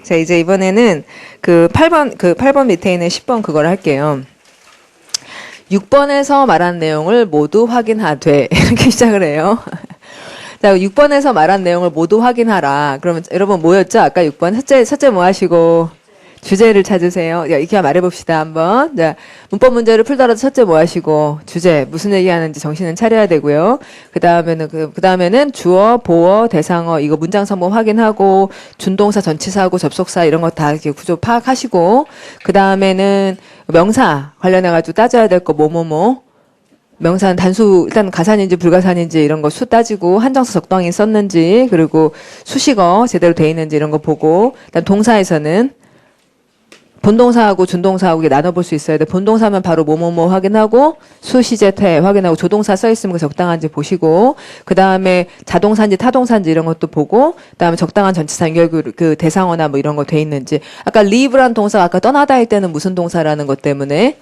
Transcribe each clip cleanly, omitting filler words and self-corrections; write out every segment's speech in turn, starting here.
자, 이제 이번에는 그 8번 밑에 있는 10번 그걸 할게요. 6번에서 말한 내용을 모두 확인하되 이렇게 시작을 해요. 자, 6번에서 말한 내용을 모두 확인하라. 그러면 여러분 뭐였죠? 아까 6번 첫째 뭐 하시고 주제를 찾으세요. 야, 이렇게 말해봅시다 한번. 자, 문법 문제를 풀더라도 첫째 뭐 하시고 주제 무슨 얘기하는지 정신은 차려야 되고요. 그 다음에는 주어, 보어, 대상어 이거 문장 성분 확인하고 준동사, 전치사하고 접속사 이런 거 다 이렇게 구조 파악하시고 그 다음에는 명사 관련해가지고 따져야 될 거 뭐뭐뭐. 명사는 단수, 일단 가산인지 불가산인지 이런 거 수 따지고, 한정사 적당히 썼는지, 그리고 수식어 제대로 돼 있는지 이런 거 보고, 일단 동사에서는 본동사하고 준동사하고 나눠볼 수 있어야 돼. 본동사면 바로 뭐뭐뭐 확인하고, 수, 시제, 태 확인하고, 조동사 써있으면 그 적당한지 보시고, 그 다음에 자동사인지 타동사인지 이런 것도 보고, 그 다음에 적당한 전치사 연결 그 대상어나 뭐 이런 거 돼 있는지. 아까 leave란 동사가 아까 떠나다 할 때는 무슨 동사라는 것 때문에,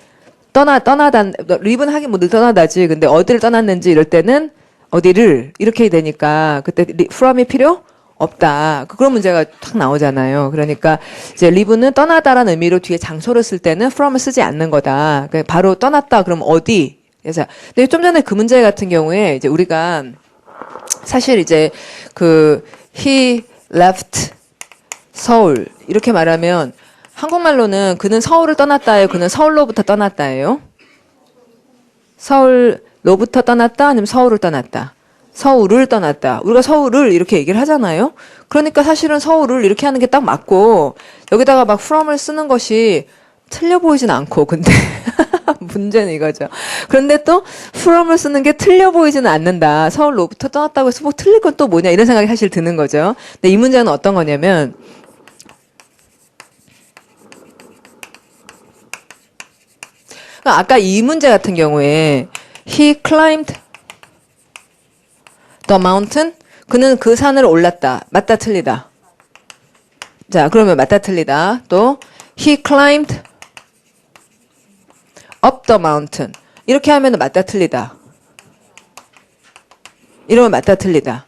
떠나다, 리브는 하긴 뭐 늘 떠나다지. 근데 어디를 떠났는지 이럴 때는 어디를 이렇게 되니까 그때 from이 필요 없다. 그런 문제가 탁 나오잖아요. 그러니까 이제 리브는 떠나다라는 의미로 뒤에 장소를 쓸 때는 from을 쓰지 않는 거다. 바로 떠났다. 그럼 어디? 그래서 근데 좀 전에 그 문제 같은 경우에 이제 우리가 사실 이제 he left 서울 이렇게 말하면 한국말로는 그는 서울을 떠났다예요. 그는 서울로부터 떠났다예요. 서울로부터 떠났다 아니면 서울을 떠났다. 서울을 떠났다. 우리가 서울을 이렇게 얘기를 하잖아요. 그러니까 사실은 서울을 이렇게 하는 게 딱 맞고 여기다가 막 from을 쓰는 것이 틀려 보이진 않고 근데 문제는 이거죠. 그런데 또 from을 쓰는 게 틀려 보이지는 않는다. 서울로부터 떠났다고 해서 뭐 틀릴 건 또 뭐냐 이런 생각이 사실 드는 거죠. 근데 이 문제는 어떤 거냐면 아까 이 문제 같은 경우에 he climbed the mountain 그는 그 산을 올랐다. 맞다 틀리다. 자, 그러면 맞다 틀리다. 또 he climbed up the mountain 이렇게 하면 맞다 틀리다. 이러면 맞다 틀리다.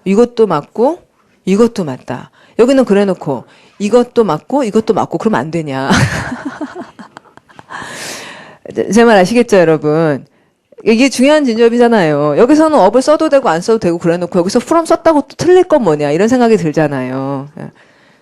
이것도 맞고 이것도 맞다. 여기는 그래 놓고 이것도 맞고 이것도 맞고 그러면 안 되냐. 제 말 아시겠죠, 여러분? 이게 중요한 진접이잖아요. 여기서는 업을 써도 되고 안 써도 되고 그래 놓고 여기서 from 썼다고 또 틀릴 건 뭐냐 이런 생각이 들잖아요.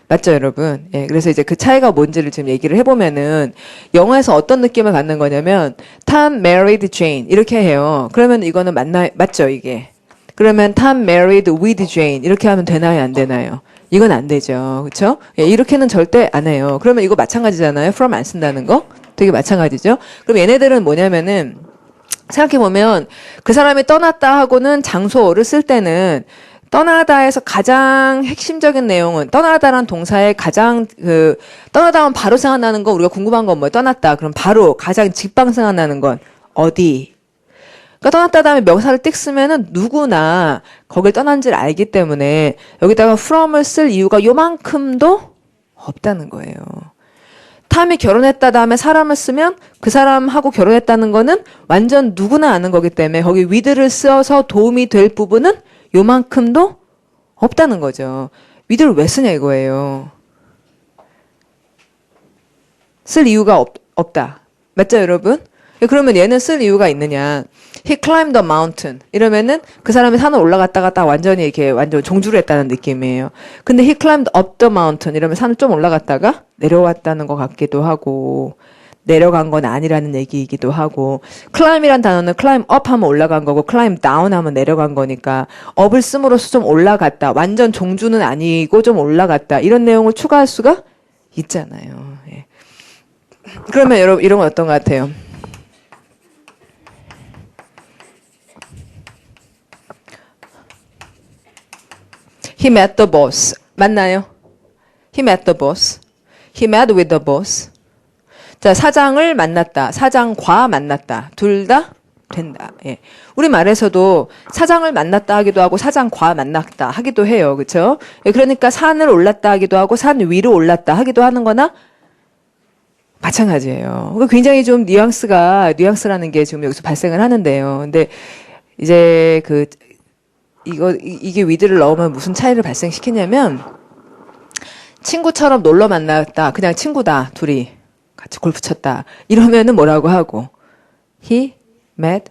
맞죠, 여러분? 예, 그래서 이제 그 차이가 뭔지를 지금 얘기를 해보면은 영어에서 어떤 느낌을 갖는 거냐면 Tom married Jane 이렇게 해요. 그러면 이거는 맞죠, 이게? 그러면 Tom married with Jane 이렇게 하면 되나요, 안 되나요? 이건 안 되죠, 그렇죠? 예, 이렇게는 절대 안 해요. 그러면 이거 마찬가지잖아요. from 안 쓴다는 거. 되게 마찬가지죠. 그럼 얘네들은 뭐냐면은 생각해보면 그 사람이 떠났다 하고는 장소를 쓸 때는 떠나다에서 가장 핵심적인 내용은 떠나다란 동사의 가장 떠나다 하면 바로 생각나는 거 우리가 궁금한 건 뭐예요? 떠났다. 그럼 바로 가장 직방 생각나는 건 어디? 그러니까 떠났다 다음에 명사를 띡 쓰면은 누구나 거길 떠난지를 알기 때문에 여기다가 from을 쓸 이유가 요만큼도 없다는 거예요. 탐이 결혼했다 다음에 사람을 쓰면 그 사람하고 결혼했다는 거는 완전 누구나 아는 거기 때문에 거기 with를 써서 도움이 될 부분은 요만큼도 없다는 거죠. with를 왜 쓰냐 이거예요. 쓸 이유가 없다. 맞죠, 여러분? 그러면 얘는 쓸 이유가 있느냐. He climbed the mountain. 이러면은 그 사람이 산을 올라갔다가 딱 완전히 이렇게 완전 종주를 했다는 느낌이에요. 근데 he climbed up the mountain. 이러면 산을 좀 올라갔다가 내려왔다는 것 같기도 하고, 내려간 건 아니라는 얘기이기도 하고, climb이란 단어는 climb up 하면 올라간 거고, climb down 하면 내려간 거니까, up을 씀으로써 좀 올라갔다. 완전 종주는 아니고 좀 올라갔다. 이런 내용을 추가할 수가 있잖아요. 예. 그러면 여러분, 이런 건 어떤 것 같아요? He met the boss. 맞나요? He met the boss. He met with the boss. 자, 사장을 만났다. 사장과 만났다. 둘 다 된다. 예. 우리 말에서도 사장을 만났다 하기도 하고 사장과 만났다 하기도 해요. 그렇죠? 예, 그러니까 산을 올랐다 하기도 하고 산 위로 올랐다 하기도 하는 거나 마찬가지예요. 굉장히 좀 뉘앙스라는 게 지금 여기서 발생을 하는데요. 근데 이제 이게 위드를 넣으면 무슨 차이를 발생시키냐면 친구처럼 놀러 만났다. 그냥 친구다. 둘이 같이 골프 쳤다. 이러면은 뭐라고 하고? He met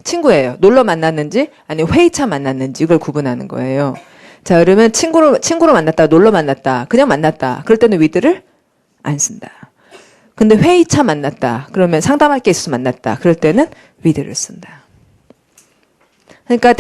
친구예요. 놀러 만났는지 아니면 회의차 만났는지 이걸 구분하는 거예요. 자, 그러면 친구로 만났다. 놀러 만났다. 그냥 만났다. 그럴 때는 with를 안 쓴다. 근데 회의차 만났다. 그러면 상담할 게 있어서 만났다. 그럴 때는 with를 쓴다. 그러니까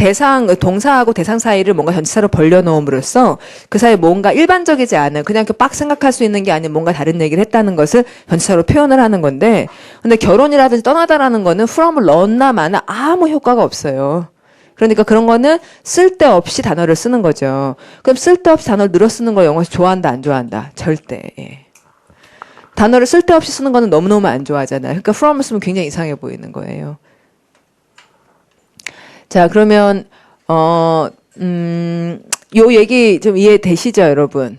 동사하고 대상 사이를 뭔가 전치사로 벌려놓음으로써 그 사이에 뭔가 일반적이지 않은 그냥 이렇게 빡 생각할 수 있는 게 아닌 뭔가 다른 얘기를 했다는 것을 전치사로 표현을 하는 건데 근데 결혼이라든지 떠나다라는 거는 from을 넣었나 마나 아무 효과가 없어요. 그러니까 그런 거는 쓸데없이 단어를 쓰는 거죠. 그럼 쓸데없이 단어를 늘어 쓰는 거 영어에서 좋아한다 안 좋아한다? 절대. 예. 단어를 쓸데없이 쓰는 거는 너무너무 안 좋아하잖아요. 그러니까 from을 쓰면 굉장히 이상해 보이는 거예요. 자, 그러면, 요 얘기 좀 이해되시죠, 여러분?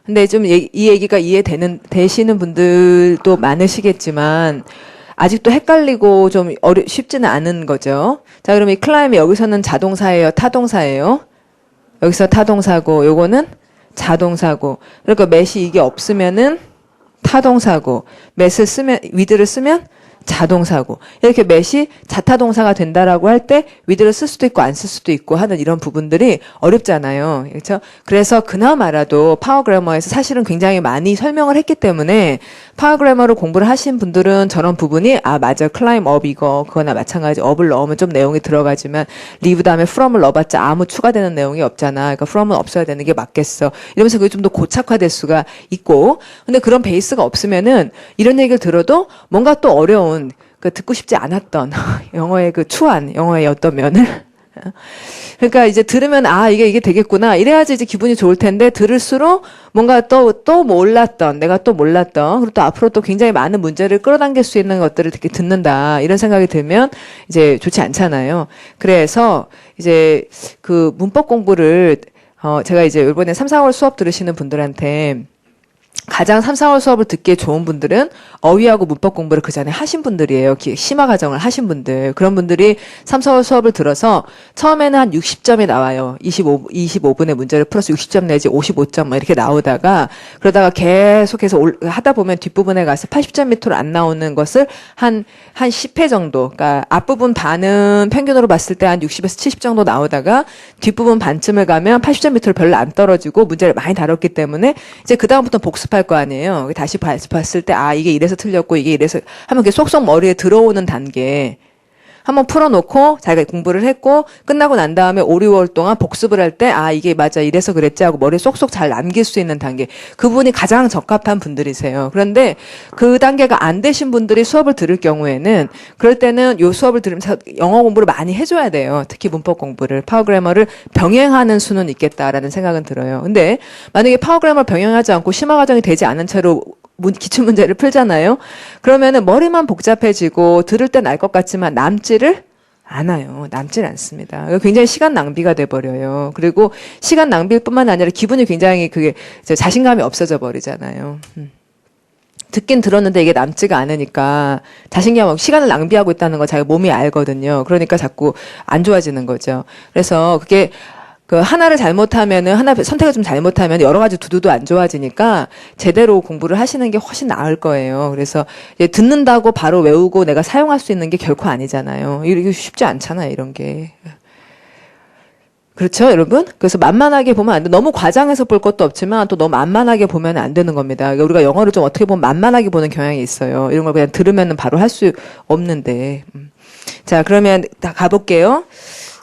근데 좀 이 얘기가 되시는 분들도 많으시겠지만, 아직도 헷갈리고 좀 쉽지는 않은 거죠. 자, 그럼 이 클라임이 여기서는 자동사예요, 타동사예요? 여기서 타동사고, 요거는 자동사고. 그러니까 met이 이게 없으면은 타동사고, with를 쓰면 자동사고 이렇게 met이 자타동사가 된다라고 할 때 with를 쓸 수도 있고 안 쓸 수도 있고 하는 이런 부분들이 어렵잖아요. 그렇죠? 그래서 그나마라도 파워그래머에서 사실은 굉장히 많이 설명을 했기 때문에 파워그래머를 공부를 하신 분들은 저런 부분이 맞아 climb up 이거 그거나 마찬가지 up을 넣으면 좀 내용이 들어가지만 leave 다음에 from을 넣어봤자 아무 추가되는 내용이 없잖아. 그러니까 from은 없어야 되는 게 맞겠어. 이러면서 그게 좀 더 고착화될 수가 있고 근데 그런 베이스가 없으면은 이런 얘기를 들어도 뭔가 또 어려운 듣고 싶지 않았던 영어의 영어의 어떤 면을 그러니까 이제 들으면 이게 되겠구나 이래야지 이제 기분이 좋을 텐데 들을수록 뭔가 또 몰랐던 내가 또 몰랐던 그리고 또 앞으로 또 굉장히 많은 문제를 끌어당길 수 있는 것들을 이렇게 듣는다 이런 생각이 들면 이제 좋지 않잖아요. 그래서 이제 그 문법 공부를 제가 이제 이번에 3, 4월 수업 들으시는 분들한테 가장 3, 4월 수업을 듣기에 좋은 분들은 어휘하고 문법 공부를 그 전에 하신 분들이에요. 심화 과정을 하신 분들. 그런 분들이 3, 4월 수업을 들어서 처음에는 한 60점이 나와요. 25분의 문제를 풀어서 60점 내지 55점 이렇게 나오다가 그러다가 계속해서 하다 보면 뒷부분에 가서 80점 밑으로 안 나오는 것을 한 10회 정도. 그러니까 앞부분 반은 평균으로 봤을 때 한 60에서 70 정도 나오다가 뒷부분 반쯤을 가면 80점 밑으로 별로 안 떨어지고 문제를 많이 다뤘기 때문에 이제 그다음부터 복습할 거 아니에요. 다시 봤을 때 이게 이래서 틀렸고 이게 이래서 하면 그게 쏙쏙 머리에 들어오는 단계 한번 풀어놓고 자기가 공부를 했고 끝나고 난 다음에 5, 6월 동안 복습을 할 때 이게 맞아 이래서 그랬지 하고 머리에 쏙쏙 잘 남길 수 있는 단계 그분이 가장 적합한 분들이세요. 그런데 그 단계가 안 되신 분들이 수업을 들을 경우에는 그럴 때는 요 수업을 들으면서 영어 공부를 많이 해줘야 돼요. 특히 문법 공부를 파워그래머를 병행하는 수는 있겠다라는 생각은 들어요. 근데 만약에 파워그래머를 병행하지 않고 심화 과정이 되지 않은 채로 기출문제를 풀잖아요. 그러면은 머리만 복잡해지고 들을 땐 알 것 같지만 남지를 않아요. 남질 않습니다. 굉장히 시간 낭비가 돼버려요. 그리고 시간 낭비일 뿐만 아니라 기분이 굉장히 그게 자신감이 없어져 버리잖아요. 듣긴 들었는데 이게 남지가 않으니까 자신감 없이 시간을 낭비하고 있다는 거 자기 몸이 알거든요. 그러니까 자꾸 안 좋아지는 거죠. 그래서 그게 하나를 잘못하면은, 선택을 좀 잘못하면 여러 가지 두두도 안 좋아지니까 제대로 공부를 하시는 게 훨씬 나을 거예요. 그래서 이제 듣는다고 바로 외우고 내가 사용할 수 있는 게 결코 아니잖아요. 이게 쉽지 않잖아요, 이런 게. 그렇죠, 여러분? 그래서 만만하게 보면 안 돼. 너무 과장해서 볼 것도 없지만 또 너무 만만하게 보면 안 되는 겁니다. 그러니까 우리가 영어를 좀 어떻게 보면 만만하게 보는 경향이 있어요. 이런 걸 그냥 들으면 바로 할 수 없는데. 자, 그러면 다 가볼게요.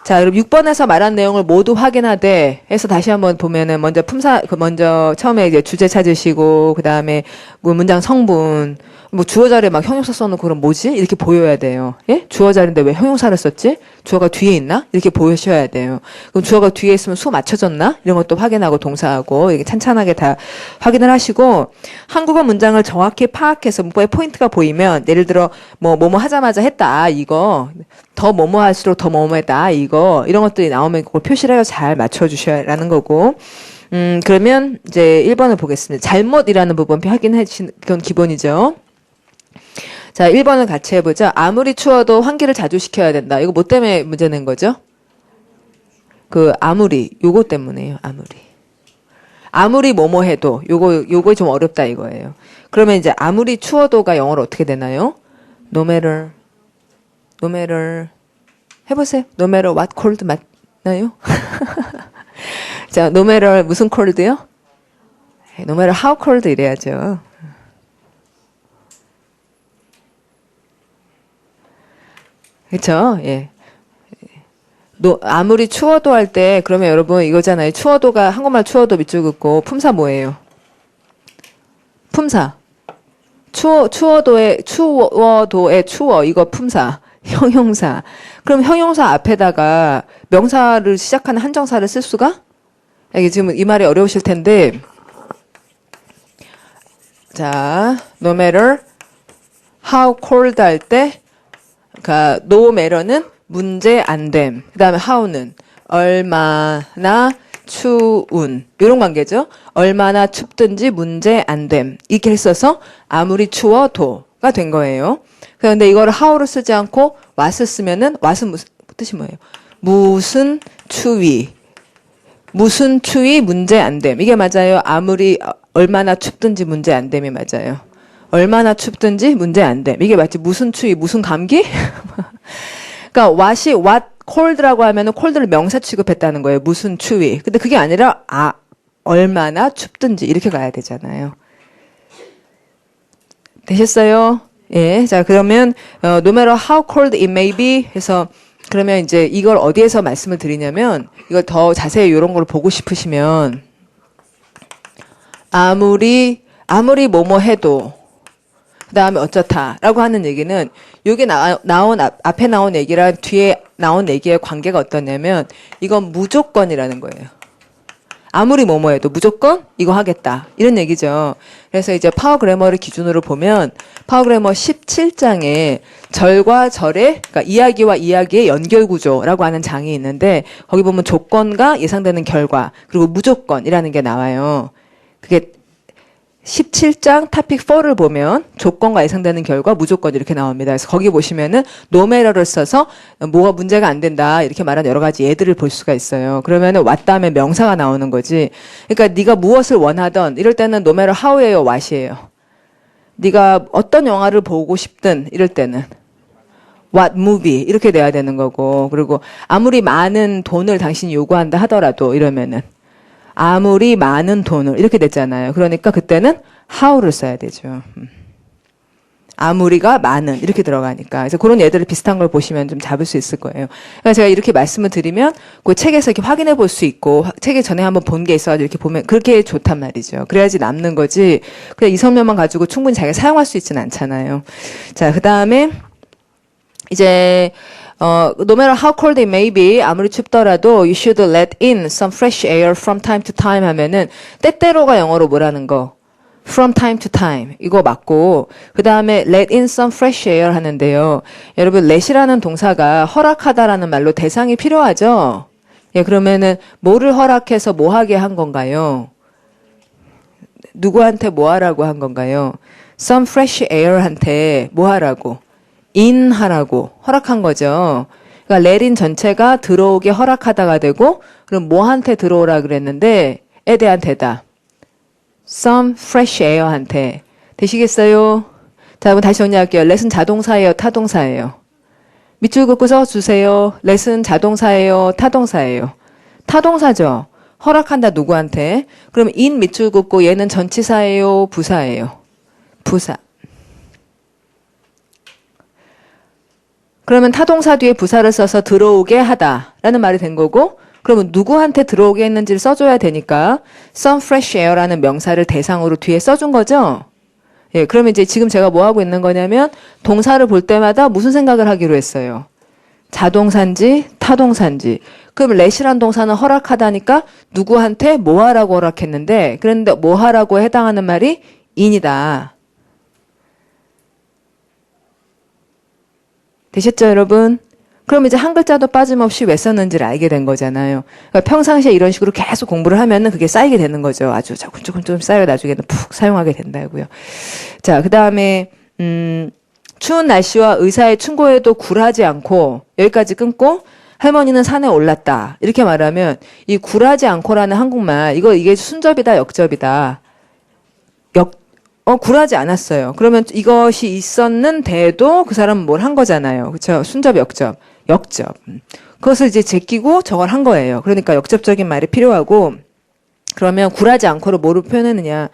자, 그럼 6번에서 말한 내용을 모두 확인하되 해서 다시 한번 보면은 먼저 처음에 이제 주제 찾으시고 그다음에 문장 성분 주어 자리에 막 형용사 써놓고 그럼 뭐지? 이렇게 보여야 돼요. 예? 주어 자리인데 왜 형용사를 썼지? 주어가 뒤에 있나? 이렇게 보여셔야 돼요. 그럼 주어가 뒤에 있으면 수 맞춰졌나? 이런 것도 확인하고 동사하고 이게 찬찬하게 다 확인을 하시고 한국어 문장을 정확히 파악해서 문법에 포인트가 보이면 예를 들어 뭐뭐 하자마자 했다 이거 더 뭐뭐 할수록 더 뭐뭐 했다 이거 이런 것들이 나오면 그걸 표시를 해서 잘 맞춰주셔야라는 거고 그러면 이제 1번을 보겠습니다. 잘못이라는 부분 확인해 주신 그건 기본이죠. 자, 1번을 같이 해보자. 아무리 추워도 환기를 자주 시켜야 된다. 이거 뭐 때문에 문제 낸 거죠? 아무리. 요거 때문에요, 아무리. 아무리 뭐뭐 해도 요거 좀 어렵다 이거예요. 그러면 이제 아무리 추워도가 영어로 어떻게 되나요? No matter 해보세요. No matter what cold 맞나요? 자, no matter 무슨 cold요? No matter how cold 이래야죠. 그렇죠? 예. 아무리 추워도 할 때 그러면 여러분 이거잖아요. 추워도가 한국말 추워도 밑줄 긋고 품사 뭐예요? 품사. 추워도의 추워 이거 품사. 형용사. 그럼 형용사 앞에다가 명사를 시작하는 한정사를 쓸 수가? 이게 지금 이 말이 어려우실 텐데. 자, no matter how cold 할 때, 그러니까 no matter는 문제 안 됨. 그 다음에 how는 얼마나 추운. 이런 관계죠. 얼마나 춥든지 문제 안 됨. 이렇게 했어서 아무리 추워도가 된 거예요. 그런데 이거를 how를 쓰지 않고 what을 쓰면은 what은 무슨 뜻이 뭐예요? 무슨 추위. 무슨 추위 문제 안 됨. 이게 맞아요. 아무리 얼마나 춥든지 문제 안 됨이 맞아요. 얼마나 춥든지 문제 안 됨. 이게 맞지? 무슨 추위, 무슨 감기? 그러니까 what cold라고 하면은 cold를 명사 취급했다는 거예요. 무슨 추위. 근데 그게 아니라 얼마나 춥든지 이렇게 가야 되잖아요. 되셨어요? 예. 자, 그러면 no matter how cold it may be 해서 그러면 이제 이걸 어디에서 말씀을 드리냐면 이걸 더 자세히 이런 걸 보고 싶으시면 아무리 뭐뭐 해도 그다음에 어쩌다라고 하는 얘기는 여기 앞에 나온 얘기랑 뒤에 나온 얘기의 관계가 어떠냐면 이건 무조건이라는 거예요. 아무리 뭐뭐 해도 무조건 이거 하겠다. 이런 얘기죠. 그래서 이제 파워 그래머를 기준으로 보면 파워 그래머 17장에 절과 절의 그러니까 이야기와 이야기의 연결 구조라고 하는 장이 있는데 거기 보면 조건과 예상되는 결과 그리고 무조건이라는 게 나와요. 그게 17장 토픽 4를 보면 조건과 예상되는 결과 무조건 이렇게 나옵니다. 그래서 거기 보시면은 no matter를 써서 뭐가 문제가 안 된다 이렇게 말하는 여러 가지 예들을 볼 수가 있어요. 그러면은 what 다음에 명사가 나오는 거지. 그러니까 네가 무엇을 원하던 이럴 때는 no matter how예요, what이에요. 네가 어떤 영화를 보고 싶든 이럴 때는 what movie 이렇게 돼야 되는 거고 그리고 아무리 많은 돈을 당신이 요구한다 하더라도 이러면은 아무리 많은 돈을 이렇게 됐잖아요. 그러니까 그때는 how를 써야 되죠. 아무리가 많은 이렇게 들어가니까 그래서 그런 예들을 비슷한 걸 보시면 좀 잡을 수 있을 거예요. 그러니까 제가 이렇게 말씀을 드리면 그 책에서 이렇게 확인해 볼 수 있고 책에 전에 한번 본 게 있어가지고 이렇게 보면 그렇게 좋단 말이죠. 그래야지 남는 거지. 그냥 이 성면만 가지고 충분히 자기가 사용할 수 있지는 않잖아요. 자, 그 다음에 이제 no matter how cold it may be, 아무리 춥더라도 you should let in some fresh air from time to time 하면은 때때로가 영어로 뭐라는 거? from time to time. 이거 맞고 그 다음에 let in some fresh air 하는데요. 여러분 let이라는 동사가 허락하다라는 말로 대상이 필요하죠? 예, 그러면은 뭐를 허락해서 뭐 하게 한 건가요? 누구한테 뭐 하라고 한 건가요? some fresh air한테 뭐 하라고? 인하라고 허락한 거죠. 그러니까 let in 전체가 들어오게 허락하다가 되고 그럼 뭐한테 들어오라 그랬는데 에 대한 대답. some fresh air한테. 되시겠어요? 자, 그럼 다시 정리할게요. let은 자동사예요, 타동사예요? 밑줄 긋고 써주세요. let은 자동사예요, 타동사예요? 타동사죠. 허락한다 누구한테? 그럼 in 밑줄 긋고 얘는 전치사예요, 부사예요? 부사. 그러면 타동사 뒤에 부사를 써서 들어오게 하다라는 말이 된 거고 그러면 누구한테 들어오게 했는지를 써줘야 되니까 some fresh air라는 명사를 대상으로 뒤에 써준 거죠. 예, 그러면 이제 지금 제가 뭐 하고 있는 거냐면 동사를 볼 때마다 무슨 생각을 하기로 했어요. 자동사인지 타동사인지. 그럼 let이란 동사는 허락하다니까 누구한테 뭐 하라고 허락했는데 그런데 뭐 하라고 해당하는 말이 in이다. 되셨죠, 여러분? 그럼 이제 한 글자도 빠짐없이 왜 썼는지를 알게 된 거잖아요. 그러니까 평상시에 이런 식으로 계속 공부를 하면은 그게 쌓이게 되는 거죠. 아주 조금 쌓여 나중에는 푹 사용하게 된다고요. 자, 그 다음에 추운 날씨와 의사의 충고에도 굴하지 않고 여기까지 끊고 할머니는 산에 올랐다. 이렇게 말하면 이 굴하지 않고라는 한국말 이게 순접이다 역접이다. 굴하지 않았어요. 그러면 이것이 있었는데도 그 사람은 뭘 한 거잖아요. 그렇죠? 순접 역접. 그것을 이제 제끼고 저걸 한 거예요. 그러니까 역접적인 말이 필요하고 그러면 굴하지 않고를 뭐로 표현했느냐.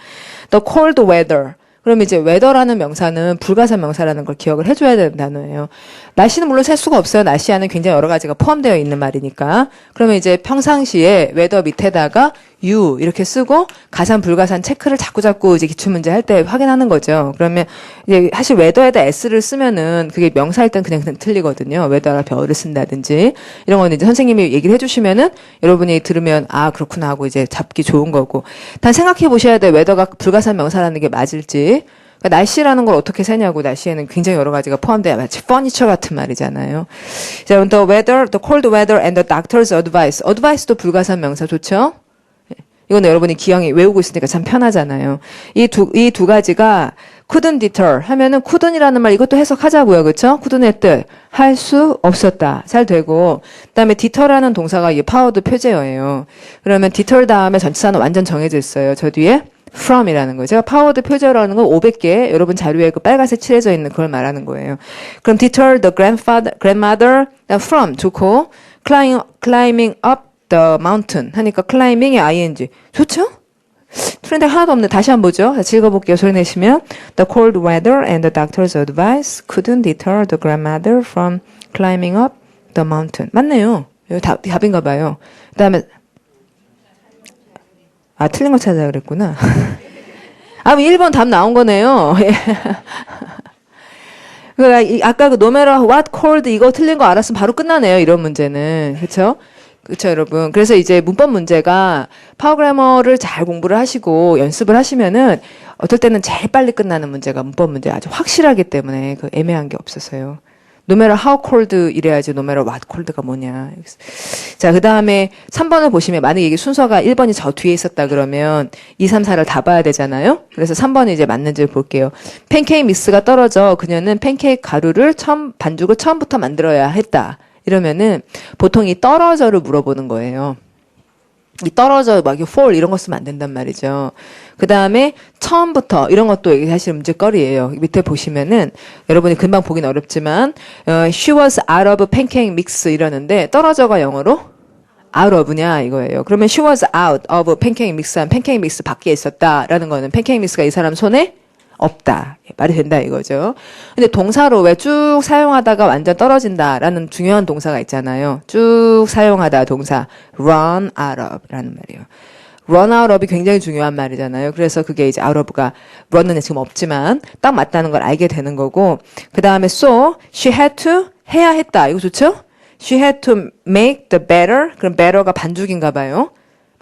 The cold weather. 그러면 이제 weather라는 명사는 불가사 명사라는 걸 기억을 해줘야 되는 단어예요. 날씨는 물론 셀 수가 없어요. 날씨 안에 굉장히 여러 가지가 포함되어 있는 말이니까. 그러면 이제 평상시에 weather 밑에다가 you 이렇게 쓰고 가산 불가산 체크를 자꾸 이제 기출문제 할 때 확인하는 거죠. 그러면 이제 사실 weather에다 s를 쓰면은 그게 명사일 땐 그냥 틀리거든요. weather라 별을 쓴다든지 이런 거는 이제 선생님이 얘기를 해주시면은 여러분이 들으면 아 그렇구나 하고 이제 잡기 좋은 거고. 단 생각해 보셔야 돼. weather가 불가산 명사라는 게 맞을지. 그러니까 날씨라는 걸 어떻게 세냐고. 날씨에는 굉장히 여러 가지가 포함돼야 마치 furniture 같은 말이잖아요. 자, the weather, the cold weather and the doctor's advice. advice도 불가산 명사 좋죠? 이건 여러분이 기왕에 외우고 있으니까 참 편하잖아요. 이 두 가지가 couldn't deter 하면은 couldn't이라는 말 이것도 해석하자고요. 그렇죠? couldn't의 뜻. 할 수 없었다. 잘 되고. 그다음에 deter라는 동사가 이게 파워드 표제어예요. 그러면 deter 다음에 전치사는 완전 정해져 있어요. 저 뒤에 from이라는 거예요. 제가 파워드 표제어라는 건 500개 여러분 자료에 그 빨간색 칠해져 있는 그걸 말하는 거예요. 그럼 deter the grandmother from 좋고 climbing up the mountain 하니까 climbing의 ing 좋죠? 틀린 데가 하나도 없네. 다시 한번 보죠. 다시 읽어볼게요. 소리 내시면 The cold weather and the doctor's advice couldn't deter the grandmother from climbing up the mountain. 맞네요. 여기 답인가 봐요. 그 다음에 틀린 거 찾아 그랬구나. 1번 답 나온 거네요. 그러니까 아까 그 no matter what cold 이거 틀린 거 알았으면 바로 끝나네요. 이런 문제는. 그렇죠? 그렇죠, 여러분. 그래서 이제 문법 문제가 파워그래머를 잘 공부를 하시고 연습을 하시면은 어떨 때는 제일 빨리 끝나는 문제가 문법 문제 아주 확실하기 때문에 그 애매한 게 없어서요. No matter how cold 이래야지 no matter what cold가 뭐냐. 자, 그 다음에 3번을 보시면 만약에 이게 순서가 1번이 저 뒤에 있었다 그러면 2, 3, 4를 다 봐야 되잖아요. 그래서 3번이 이제 맞는지를 볼게요. 팬케이크 믹스가 떨어져 그녀는 팬케이크 가루를 반죽을 처음부터 만들어야 했다. 이러면은 보통 이 떨어져를 물어보는 거예요. 이 떨어져 막 fall 이런 거 쓰면 안 된단 말이죠. 그 다음에 처음부터 이런 것도 이게 사실 문제거리예요. 밑에 보시면은 여러분이 금방 보긴 어렵지만 she was out of pancake mix 이러는데 떨어져가 영어로 out of냐 이거예요. 그러면 she was out of pancake mix 한 pancake mix 밖에 있었다라는 거는 pancake mix가 이 사람 손에 없다. 말이 된다 이거죠. 근데 동사로 왜 쭉 사용하다가 완전 떨어진다라는 중요한 동사가 있잖아요. 쭉 사용하다 동사 run out of라는 말이에요. run out of이 굉장히 중요한 말이잖아요. 그래서 그게 이제 out of가 run은 지금 없지만 딱 맞다는 걸 알게 되는 거고 그 다음에 so she had to 해야 했다. 이거 좋죠? she had to make the batter. 그럼 batter가 반죽인가 봐요.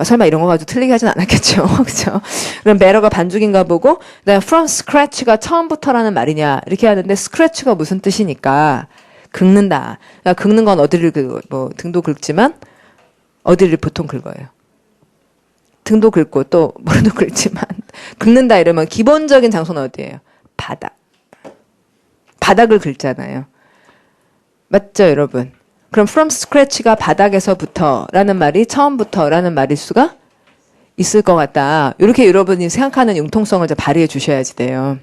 설마 이런 거 가지고 틀리게 하진 않았겠죠. 그렇죠? 그럼 better가 반죽인가 보고 그다음에 from scratch가 처음부터라는 말이냐 이렇게 하는데 scratch가 무슨 뜻이니까 긁는다. 그러니까 긁는 건 어디를 등도 긁지만 어디를 보통 긁어요. 등도 긁고 또 머리도 긁지만 긁는다 이러면 기본적인 장소는 어디예요? 바닥. 바닥을 긁잖아요. 맞죠, 여러분? 그럼 from scratch가 바닥에서부터라는 말이 처음부터라는 말일 수가 있을 것 같다. 이렇게 여러분이 생각하는 융통성을 좀 발휘해 주셔야지 돼요.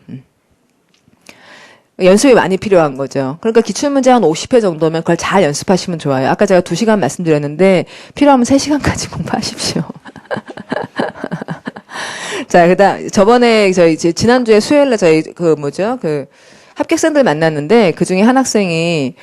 연습이 많이 필요한 거죠. 그러니까 기출문제 한 50회 정도면 그걸 잘 연습하시면 좋아요. 아까 제가 2시간 말씀드렸는데 필요하면 3시간까지 공부하십시오. 자, 그다음 저번에 지난주에 수요일에 저희 합격생들 만났는데 그중에 한 학생이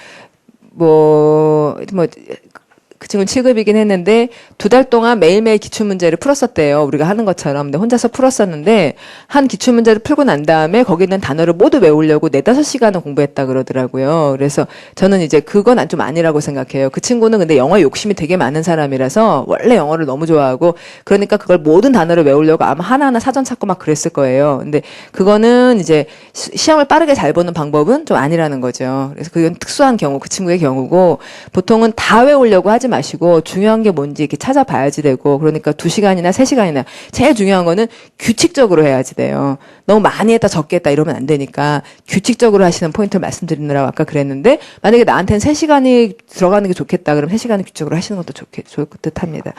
그 친구는 7급이긴 했는데 2달 동안 매일매일 기출문제를 풀었었대요. 우리가 하는 것처럼. 근데 혼자서 풀었었는데 한 기출문제를 풀고 난 다음에 거기 있는 단어를 모두 외우려고 4, 5시간을 공부했다 그러더라고요. 그래서 저는 이제 그건 좀 아니라고 생각해요. 그 친구는 근데 영어에 욕심이 되게 많은 사람이라서 원래 영어를 너무 좋아하고 그러니까 그걸 모든 단어를 외우려고 아마 하나하나 사전 찾고 막 그랬을 거예요. 근데 그거는 이제 시험을 빠르게 잘 보는 방법은 좀 아니라는 거죠. 그래서 그건 특수한 경우, 그 친구의 경우고 보통은 다 외우려고 하지 마시고 중요한 게 뭔지 이렇게 찾아봐야지 되고 그러니까 2시간이나 3시간이나 제일 중요한 거는 규칙적으로 해야지 돼요. 너무 많이 했다 적게 했다 이러면 안 되니까 규칙적으로 하시는 포인트를 말씀드리느라고 아까 그랬는데 만약에 나한테는 3시간이 들어가는 게 좋겠다 그럼 3시간을 규칙적으로 하시는 것도 좋을 듯 합니다.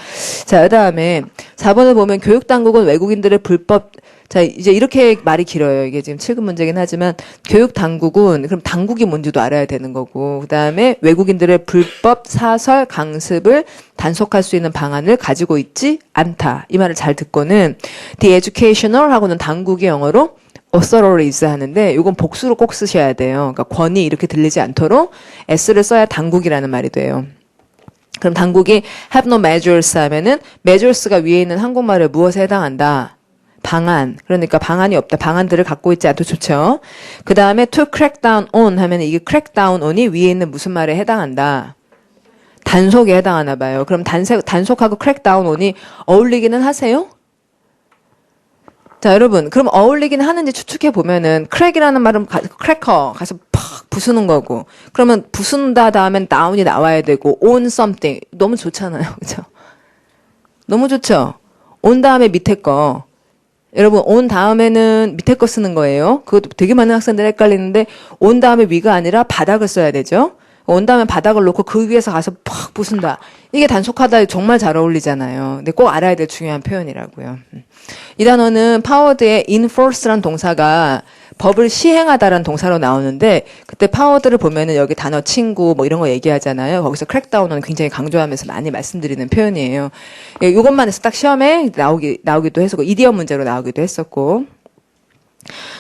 자, 그다음에 4번을 보면 교육당국은 외국인들의 불법 자, 이제 이렇게 말이 길어요. 이게 지금 7급 문제긴 하지만 교육 당국은 그럼 당국이 뭔지도 알아야 되는 거고 그다음에 외국인들의 불법 사설 강습을 단속할 수 있는 방안을 가지고 있지 않다. 이 말을 잘 듣고는 the educational 하고는 당국이 영어로 authorities 하는데 이건 복수로 꼭 쓰셔야 돼요. 그러니까 권위 이렇게 들리지 않도록 s를 써야 당국이라는 말이 돼요. 그럼 당국이 have no measures 하면은 measures가 위에 있는 한국말에 무엇에 해당한다? 방안. 그러니까 방안이 없다. 방안들을 갖고 있지 않도 좋죠. 그 다음에 to crack down on 하면 이게 crack down on이 위에 있는 무슨 말에 해당한다? 단속에 해당하나 봐요. 그럼 단속하고 crack down on이 어울리기는 하세요? 자, 여러분. 그럼 어울리긴 하는지 추측해 보면은 crack이라는 말은 cracker 가서 팍 부수는 거고. 그러면 부순다 다음엔 down이 나와야 되고 on something. 너무 좋잖아요. 그죠? 너무 좋죠? on 다음에 밑에 거. 여러분 온 다음에는 밑에 거 쓰는 거예요. 그것도 되게 많은 학생들이 헷갈리는데 온 다음에 위가 아니라 바닥을 써야 되죠. 온 다음에 바닥을 놓고 그 위에서 가서 팍 부순다. 이게 단속하다 정말 잘 어울리잖아요. 근데 꼭 알아야 될 중요한 표현이라고요. 이 단어는 파워드의 enforce란 동사가 법을 시행하다라는 동사로 나오는데 그때 파워드를 보면은 여기 단어 친구 뭐 이런 거 얘기하잖아요. 거기서 크랙다운은 굉장히 강조하면서 많이 말씀드리는 표현이에요. 예, 이것만 해서 딱 시험에 나오기도 했었고 이디엄 문제로 나오기도 했었고.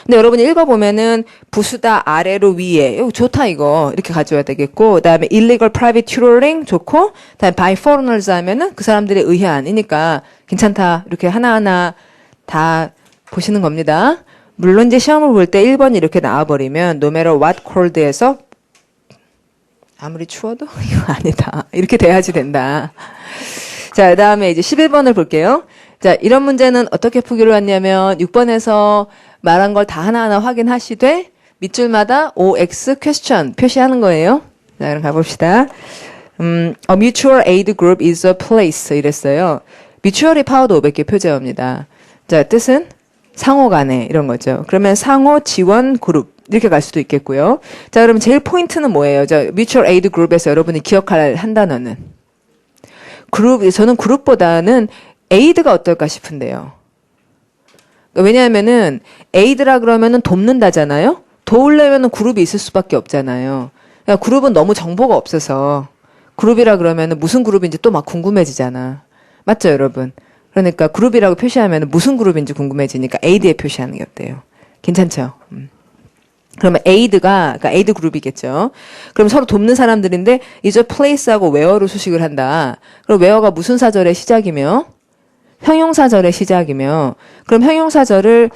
근데 여러분이 읽어보면은 부수다 아래로 위에 이거 좋다 이거 이렇게 가져와야 되겠고 그다음에 illegal private tutoring 좋고 그다음에 by foreigners 하면은 그 사람들에 의한이니까 괜찮다 이렇게 하나하나 다 보시는 겁니다. 물론 이제 시험을 볼 때 1번이 이렇게 나와버리면 no matter what cold에서 아무리 추워도 이거 아니다 이렇게 돼야지 된다. 자, 그다음에 이제 11번을 볼게요. 자, 이런 문제는 어떻게 풀기로 했냐면 6번에서 말한 걸 다 하나하나 확인하시되 밑줄마다 OX question 표시하는 거예요. 자, 그럼 가봅시다. A mutual aid group is a place 이랬어요. mutual이 파워도 500개 표제어입니다. 자, 뜻은 상호 간에 이런 거죠. 그러면 상호 지원 그룹 이렇게 갈 수도 있겠고요. 자, 그럼 제일 포인트는 뭐예요? 자, mutual aid group에서 여러분이 기억할 한 단어는 그룹. 저는 그룹보다는 aid가 어떨까 싶은데요. 왜냐하면은 aid라 그러면은 돕는다잖아요. 도우려면은 그룹이 있을 수밖에 없잖아요. 그러니까 그룹은 너무 정보가 없어서 그룹이라 그러면은 무슨 그룹인지 또 막 궁금해지잖아. 맞죠, 여러분? 그러니까 그룹이라고 표시하면 무슨 그룹인지 궁금해지니까 aid에 표시하는 게 어때요? 괜찮죠? 그러면 aid가, 그러니까 aid 그룹이겠죠. 그럼 서로 돕는 사람들인데 is a place하고 where로 수식을 한다. 그럼 where가 무슨 사절의 시작이며? 형용사절의 시작이며. 그럼 형용사절을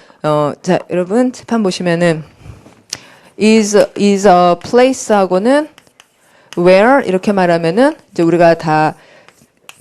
자, 여러분 칠판 보시면은 is a place하고는 where 이렇게 말하면은 이제 우리가 다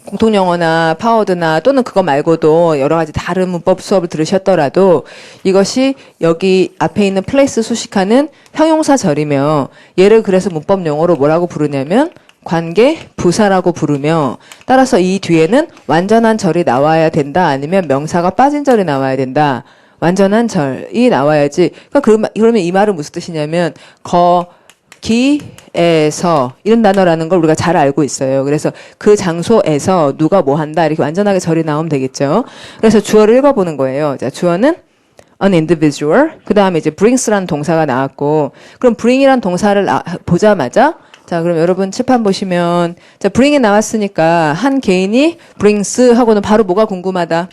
공통영어나 파워드나 또는 그거 말고도 여러 가지 다른 문법 수업을 들으셨더라도 이것이 여기 앞에 있는 place 수식하는 형용사절이며 얘를 그래서 문법 용어로 뭐라고 부르냐면 관계 부사라고 부르며 따라서 이 뒤에는 완전한 절이 나와야 된다 아니면 명사가 빠진 절이 나와야 된다. 완전한 절이 나와야지. 그러니까 그러면 이 말은 무슨 뜻이냐면 기에서 이런 단어라는 걸 우리가 잘 알고 있어요. 그래서 그 장소에서 누가 뭐 한다 이렇게 완전하게 절이 나오면 되겠죠. 그래서 주어를 읽어보는 거예요. 자, 주어는 an individual. 그 다음에 이제 brings라는 동사가 나왔고 그럼 bring이라는 동사를 보자마자 자, 그럼 여러분 칠판 보시면 자, bring이 나왔으니까 한 개인이 brings 하고는 바로 뭐가 궁금하다.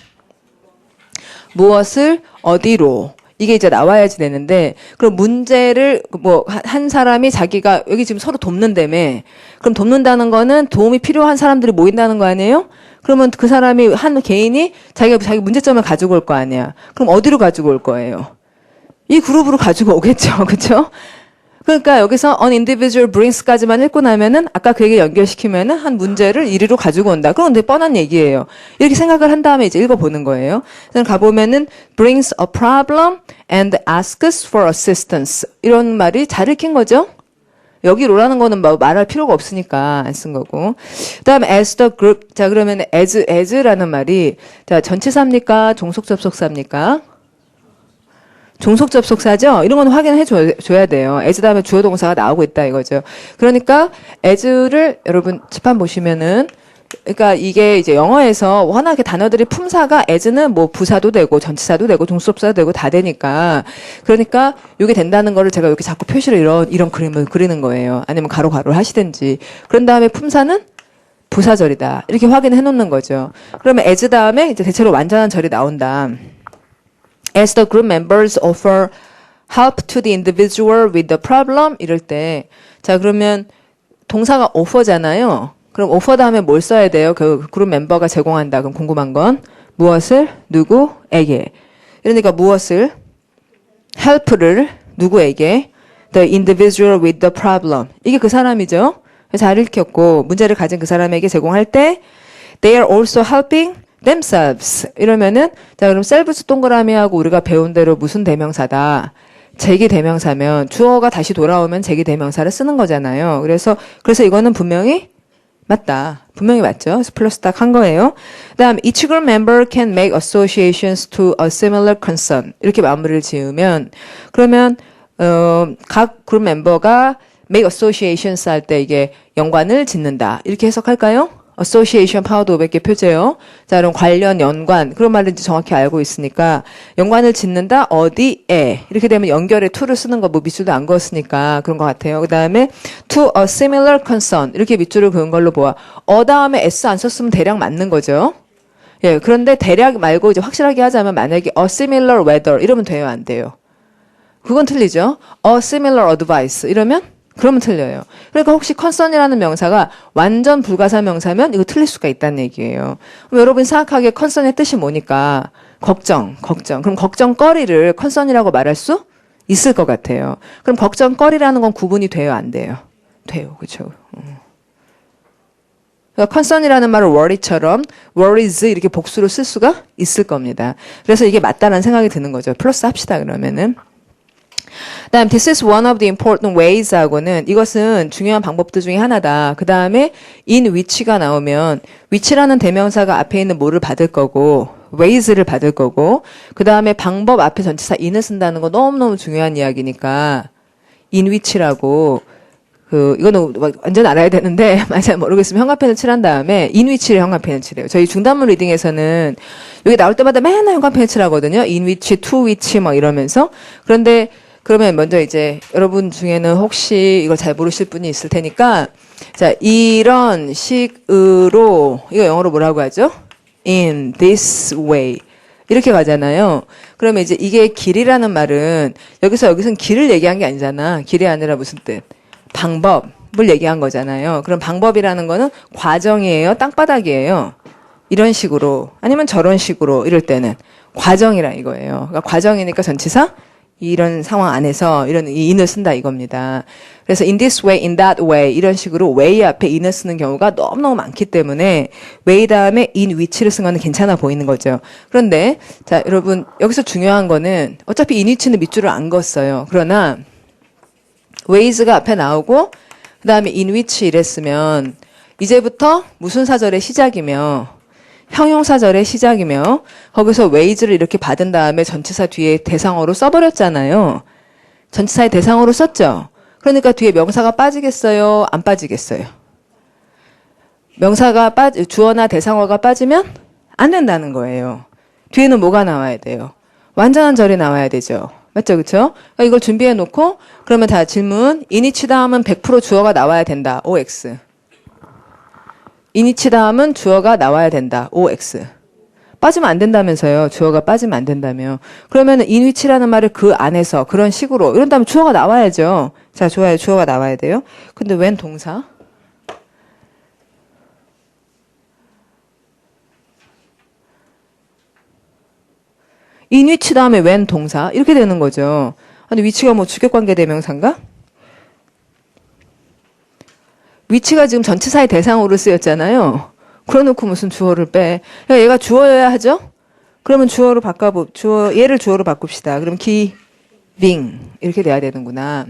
무엇을 어디로 이게 이제 나와야지 되는데 그럼 문제를 뭐 한 사람이 자기가 여기 지금 서로 돕는다며 그럼 돕는다는 거는 도움이 필요한 사람들이 모인다는 거 아니에요? 그러면 그 사람이 한 개인이 자기 문제점을 가지고 올 거 아니야. 그럼 어디로 가지고 올 거예요? 이 그룹으로 가지고 오겠죠. 그렇죠? 그러니까 여기서 an individual brings까지만 읽고 나면은 아까 그 얘기 연결시키면은 한 문제를 이리로 가지고 온다. 그건 근데 뻔한 얘기예요. 이렇게 생각을 한 다음에 이제 읽어보는 거예요. 그래서 가보면은 brings a problem and asks for assistance. 이런 말이 잘 읽힌 거죠? 여기로라는 거는 뭐 말할 필요가 없으니까 안 쓴 거고. 그다음에 as the group. 자, 그러면 as라는 말이 자, 전치사입니까? 종속 접속사입니까? 종속 접속사죠? 이런 건 확인해 줘야 돼요. as 다음에 주어 동사가 나오고 있다 이거죠. 그러니까 as를 여러분 칠판 보시면은 그러니까 이게 이제 영어에서 워낙에 단어들이 품사가 as는 뭐 부사도 되고 전치사도 되고 종속사도 되고 다 되니까 그러니까 이게 된다는 거를 제가 이렇게 자꾸 표시를 이런 그림을 그리는 거예요. 아니면 가로를 하시든지. 그런 다음에 품사는 부사절이다. 이렇게 확인해 놓는 거죠. 그러면 as 다음에 이제 대체로 완전한 절이 나온다. As the group members offer help to the individual with the problem 이럴 때 자 그러면 동사가 offer잖아요. 그럼 offer 다음에 뭘 써야 돼요? 그 그룹 멤버가 제공한다. 그럼 궁금한 건 무엇을 누구에게 그러니까 무엇을 help를 누구에게 the individual with the problem 이게 그 사람이죠. 잘 읽혔고 문제를 가진 그 사람에게 제공할 때 they are also helping themselves 이러면은 자 그럼 selves 동그라미하고 우리가 배운 대로 무슨 대명사다 제기 대명사면 주어가 다시 돌아오면 제기 대명사를 쓰는 거잖아요. 그래서 이거는 분명히 맞다. 분명히 맞죠. 그래서 플러스 딱 한 거예요. 그다음 each group member can make associations to a similar concern 이렇게 마무리를 지으면 그러면 각 그룹 멤버가 make associations 할 때 이게 연관을 짓는다 이렇게 해석할까요? association 파워도 500개 표제요. 자, 그럼 관련 연관 그런 말을 이제 정확히 알고 있으니까 연관을 짓는다 어디에 이렇게 되면 연결에 to를 쓰는 거 뭐 밑줄도 안 그었으니까 그런 것 같아요. 그 다음에 to a similar concern 이렇게 밑줄을 그은 걸로 보아. 다음에 s 안 썼으면 대략 맞는 거죠. 예, 그런데 대략 말고 이제 확실하게 하자면 만약에 a similar weather 이러면 돼요, 안 돼요? 그건 틀리죠. a similar advice 이러면 그러면 틀려요. 그러니까 혹시 concern이라는 명사가 완전 불가사 명사면 이거 틀릴 수가 있다는 얘기예요. 그럼 여러분 생각하기에 concern의 뜻이 뭐니까? 걱정. 그럼 걱정거리를 concern이라고 말할 수 있을 것 같아요. 그럼 걱정거리라는 건 구분이 돼요, 안 돼요? 돼요, 그렇죠. 그러니까 concern이라는 말을 worry처럼 worries 이렇게 복수로 쓸 수가 있을 겁니다. 그래서 이게 맞다는 생각이 드는 거죠. 플러스 합시다 그러면은. 다음 this is one of the important ways 하고는 이것은 중요한 방법들 중에 하나다. 그 다음에 in which가 나오면 which라는 대명사가 앞에 있는 뭐를 받을 거고 ways를 받을 거고 그 다음에 방법 앞에 전치사 in을 쓴다는 거 너무너무 중요한 이야기니까 in which라고 이거는 완전 알아야 되는데 잘 모르겠으면 형광펜을 칠한 다음에 in which를 형광펜을 칠해요. 저희 중단문 리딩에서는 여기 나올 때마다 맨날 형광펜을 칠하거든요. in which, to which 막 이러면서 그런데 그러면 먼저 이제 여러분 중에는 혹시 이걸 잘 모르실 분이 있을 테니까 자 이런 식으로 이거 영어로 뭐라고 하죠? In this way 이렇게 가잖아요. 그러면 이제 이게 길이라는 말은 여기서는 길을 얘기한 게 아니잖아. 길이 아니라 무슨 뜻? 방법을 얘기한 거잖아요. 그럼 방법이라는 거는 과정이에요? 땅바닥이에요? 이런 식으로 아니면 저런 식으로 이럴 때는 과정이라 이거예요. 그러니까 과정이니까 전치사 이런 상황 안에서 이런 in을 쓴다 이겁니다. 그래서 in this way, in that way 이런 식으로 way 앞에 in을 쓰는 경우가 너무너무 많기 때문에 way 다음에 in which를 쓴 거는 괜찮아 보이는 거죠. 그런데 자 여러분 여기서 중요한 거는 어차피 in which는 밑줄을 안 그었어요. 그러나 ways가 앞에 나오고 그 다음에 in which 이랬으면 이제부터 무슨 사절의 시작이며 형용사절의 시작이며 거기서 ways를 이렇게 받은 다음에 전치사 뒤에 대상어로 써버렸잖아요. 전치사의 대상어로 썼죠. 그러니까 뒤에 명사가 빠지겠어요? 안 빠지겠어요? 명사가 주어나 대상어가 빠지면 안 된다는 거예요. 뒤에는 뭐가 나와야 돼요? 완전한 절이 나와야 되죠. 맞죠? 그쵸? 그러니까 이걸 준비해 놓고 그러면 다 질문 in which 다음은 100% 주어가 나와야 된다. OX in which 다음은 주어가 나와야 된다. OX 빠지면 안 된다면서요. 주어가 빠지면 안 된다며. 그러면 in which라는 말을 그 안에서 그런 식으로 이런다면 주어가 나와야죠. 자, 좋아요. 주어가 나와야 돼요. 근데 웬 동사? in which 다음에 웬 동사? 이렇게 되는 거죠. 아니 which가 뭐 주격관계 대명사인가? which가 지금 전치사의 대상으로 쓰였잖아요. 그러놓고 무슨 주어를 빼. 그러니까 얘가 주어여야 하죠? 그러면 주어로 얘를 주어로 바꿉시다. 그럼 giving 이렇게 돼야 되는구나.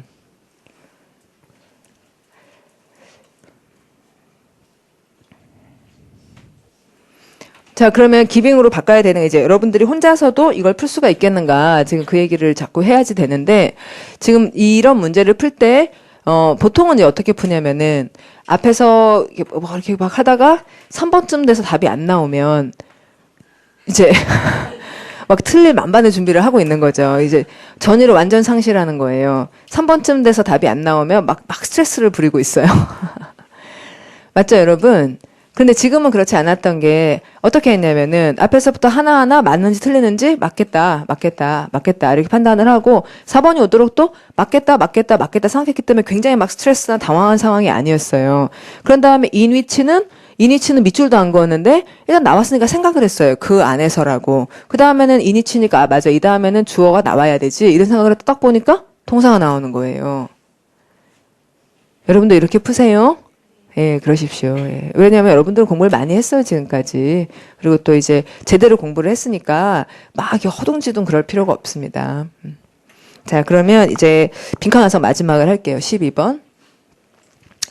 자, 그러면 기빙으로 바꿔야 되는 게 이제 여러분들이 혼자서도 이걸 풀 수가 있겠는가. 지금 그 얘기를 자꾸 해야지 되는데, 지금 이런 문제를 풀 때, 보통은 이제 어떻게 푸냐면은, 앞에서 이렇게 막 하다가 3번쯤 돼서 답이 안 나오면, 이제, 막 틀릴 만반의 준비를 하고 있는 거죠. 이제 전의를 완전 상실하는 거예요. 3번쯤 돼서 답이 안 나오면 막 스트레스를 부리고 있어요. 맞죠, 여러분? 근데 지금은 그렇지 않았던 게 어떻게 했냐면은 앞에서부터 하나하나 맞는지 틀리는지 맞겠다 이렇게 판단을 하고 4번이 오도록 또 맞겠다 생각했기 때문에 굉장히 막 스트레스나 당황한 상황이 아니었어요. 그런 다음에 인위치는 밑줄도 안 그었는데 일단 나왔으니까 생각을 했어요. 그 안에서라고. 그 다음에는 인위치니까 아 맞아 이 다음에는 주어가 나와야 되지 이런 생각을 했다 딱 보니까 동사가 나오는 거예요. 여러분도 이렇게 푸세요. 예, 그러십시오. 예. 왜냐하면 여러분들은 공부를 많이 했어요, 지금까지. 그리고 또 이제 제대로 공부를 했으니까 막 이렇게 허둥지둥 그럴 필요가 없습니다. 자, 그러면 이제 빈칸 와서 마지막을 할게요. 12번.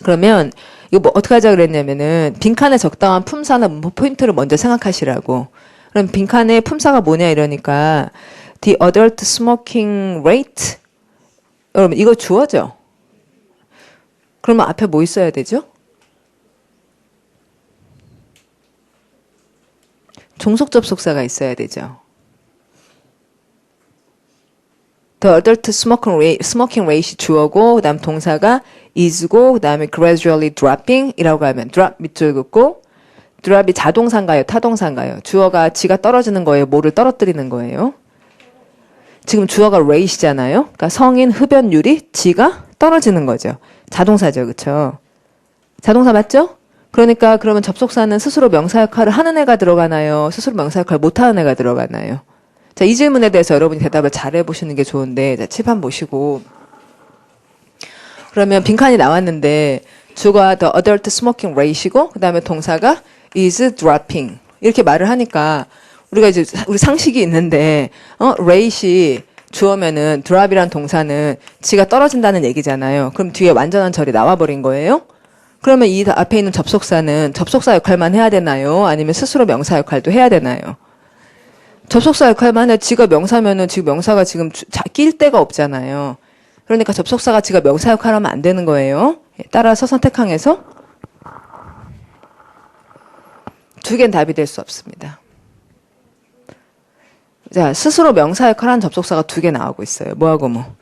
그러면 이거 뭐 어떻게 하자 그랬냐면은 빈칸에 적당한 품사나 문법 포인트를 먼저 생각하시라고. 그럼 빈칸에 품사가 뭐냐 이러니까 the adult smoking rate. 여러분 이거 주어죠? 그러면 앞에 뭐 있어야 되죠? 종속 접속사가 있어야 되죠. The adult smoking rate 주어고 그다음 동사가 is고 그다음에 gradually dropping이라고 하면 drop 밑줄 긋고 drop이 자동사인가요? 타동사인가요? 주어가 지가 떨어지는 거예요? 뭐를 떨어뜨리는 거예요? 지금 주어가 rate이잖아요. 그러니까 성인 흡연율이 지가 떨어지는 거죠. 자동사죠. 그렇죠? 자동사 맞죠? 그러니까 그러면 접속사는 스스로 명사 역할을 하는 애가 들어가나요? 스스로 명사 역할을 못하는 애가 들어가나요? 자, 이 질문에 대해서 여러분이 대답을 잘 해보시는 게 좋은데 자, 칠판 보시고 그러면 빈칸이 나왔는데 주가 the adult smoking rate이고 그 다음에 동사가 is dropping 이렇게 말을 하니까 우리가 이제 우리 상식이 있는데 rate이 주어면은 drop이란 동사는 지가 떨어진다는 얘기잖아요. 그럼 뒤에 완전한 절이 나와버린 거예요? 그러면 이 앞에 있는 접속사는 접속사 역할만 해야 되나요? 아니면 스스로 명사 역할도 해야 되나요? 접속사 역할만 해. 지가 명사면은 지금 명사가 지금 낄 데가 없잖아요. 그러니까 접속사가 지가 명사 역할을 하면 안 되는 거예요. 따라서 선택항에서 두 개는 답이 될 수 없습니다. 자, 스스로 명사 역할을 하는 접속사가 두 개 나오고 있어요. 뭐하고 뭐.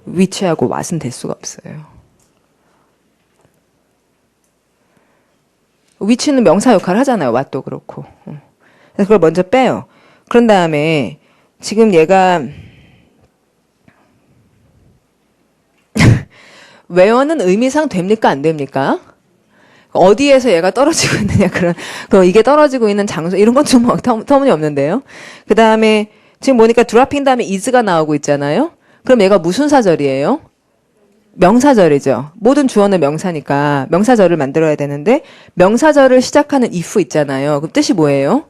which하고 what은 될 수가 없어요. which는 명사 역할을 하잖아요. what도 그렇고. 그래서 그걸 먼저 빼요. 그런 다음에 지금 얘가 where는 의미상 됩니까? 안 됩니까? 어디에서 얘가 떨어지고 있느냐 그럼 이게 떨어지고 있는 장소 이런 건 좀 터무니없는데요. 그 다음에 지금 보니까 dropping 다음에 is가 나오고 있잖아요. 그럼 얘가 무슨 사절이에요? 명사절이죠. 모든 주어는 명사니까 명사절을 만들어야 되는데 명사절을 시작하는 if 있잖아요. 그럼 뜻이 뭐예요?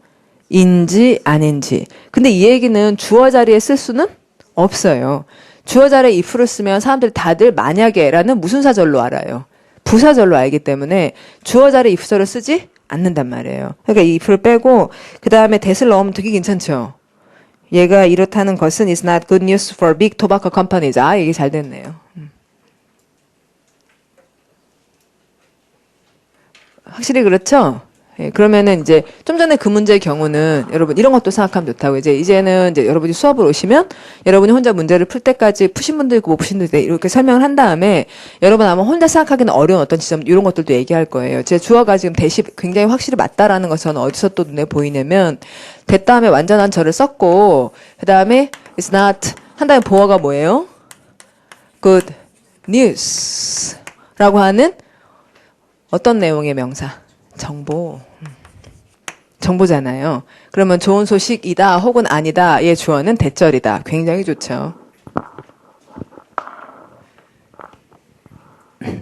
인지 아닌지. 근데 이 얘기는 주어 자리에 쓸 수는 없어요. 주어 자리에 if를 쓰면 사람들이 다들 만약에라는 무슨 사절로 알아요? 부사절로 알기 때문에 주어 자리에 if절을 쓰지 않는단 말이에요. 그러니까 이 if를 빼고 그 다음에 that을 넣으면 되게 괜찮죠. 얘가 이렇다는 것은 is not good news for big tobacco companies. 아, 이게 잘 됐네요. 확실히 그렇죠? 예, 그러면은 이제 좀 전에 그 문제의 경우는 여러분 이런 것도 생각하면 좋다고 이제는 이제 여러분이 수업을 오시면 여러분이 혼자 문제를 풀 때까지 푸신 분도 있고 못 푸신 분도 있고 이렇게 설명을 한 다음에 여러분 아마 혼자 생각하기는 어려운 어떤 지점 이런 것들도 얘기할 거예요. 제 주어가 지금 대시 굉장히 확실히 맞다라는 것은 저는 어디서 또 눈에 보이냐면 that 다음에 완전한 절을 썼고 그 다음에 it's not 한 다음에 보어가 뭐예요? good news라고 하는 어떤 내용의 명사? 정보잖아요. 그러면 좋은 소식이다 혹은 아니다의 주어는 대절이다. 굉장히 좋죠.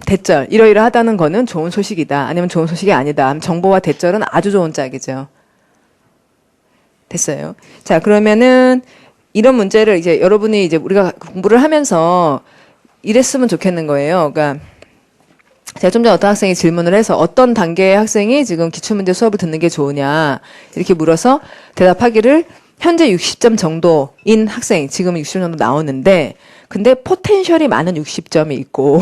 대절. 이러이러하다는 거는 좋은 소식이다. 아니면 좋은 소식이 아니다. 정보와 대절은 아주 좋은 짝이죠. 됐어요. 자, 그러면은 이런 문제를 이제 여러분이 이제 우리가 공부를 하면서 이랬으면 좋겠는 거예요. 그러니까 제가 좀 전에 어떤 학생이 질문을 해서 어떤 단계의 학생이 지금 기출문제 수업을 듣는 게 좋으냐 이렇게 물어서 대답하기를 현재 60점 정도인 학생 지금 60점 정도 나오는데 근데 포텐셜이 많은 60점이 있고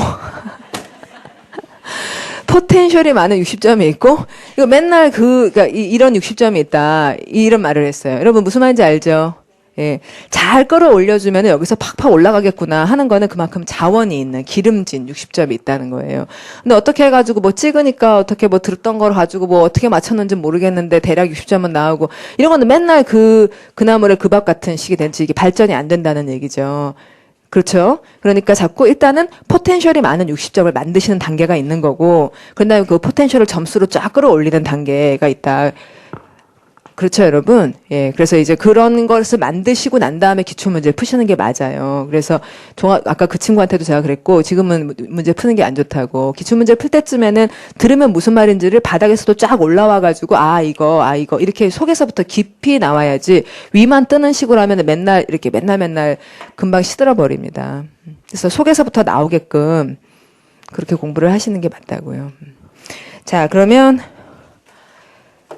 포텐셜이 많은 60점이 있고 이거 맨날 그러니까 이런 60점이 있다 이런 말을 했어요. 여러분 무슨 말인지 알죠? 예, 잘 끌어올려주면 여기서 팍팍 올라가겠구나 하는 거는 그만큼 자원이 있는 기름진 60점이 있다는 거예요. 근데 어떻게 해가지고 뭐 찍으니까 어떻게 뭐 들었던 걸 가지고 뭐 어떻게 맞췄는지 모르겠는데 대략 60점은 나오고 이런 거는 맨날 그 나물의 그 밥 같은 식이 된지 이게 발전이 안 된다는 얘기죠. 그렇죠? 그러니까 자꾸 일단은 포텐셜이 많은 60점을 만드시는 단계가 있는 거고 그 다음에 그 포텐셜을 점수로 쫙 끌어올리는 단계가 있다. 그렇죠, 여러분? 예. 그래서 이제 그런 것을 만드시고 난 다음에 기출문제를 푸시는 게 맞아요. 그래서 아까 그 친구한테도 제가 그랬고, 지금은 문제 푸는 게 안 좋다고. 기출문제 풀 때쯤에는 들으면 무슨 말인지를 바닥에서도 쫙 올라와가지고, 이거, 이렇게 속에서부터 깊이 나와야지, 위만 뜨는 식으로 하면 맨날 금방 시들어 버립니다. 그래서 속에서부터 나오게끔 그렇게 공부를 하시는 게 맞다고요. 자, 그러면,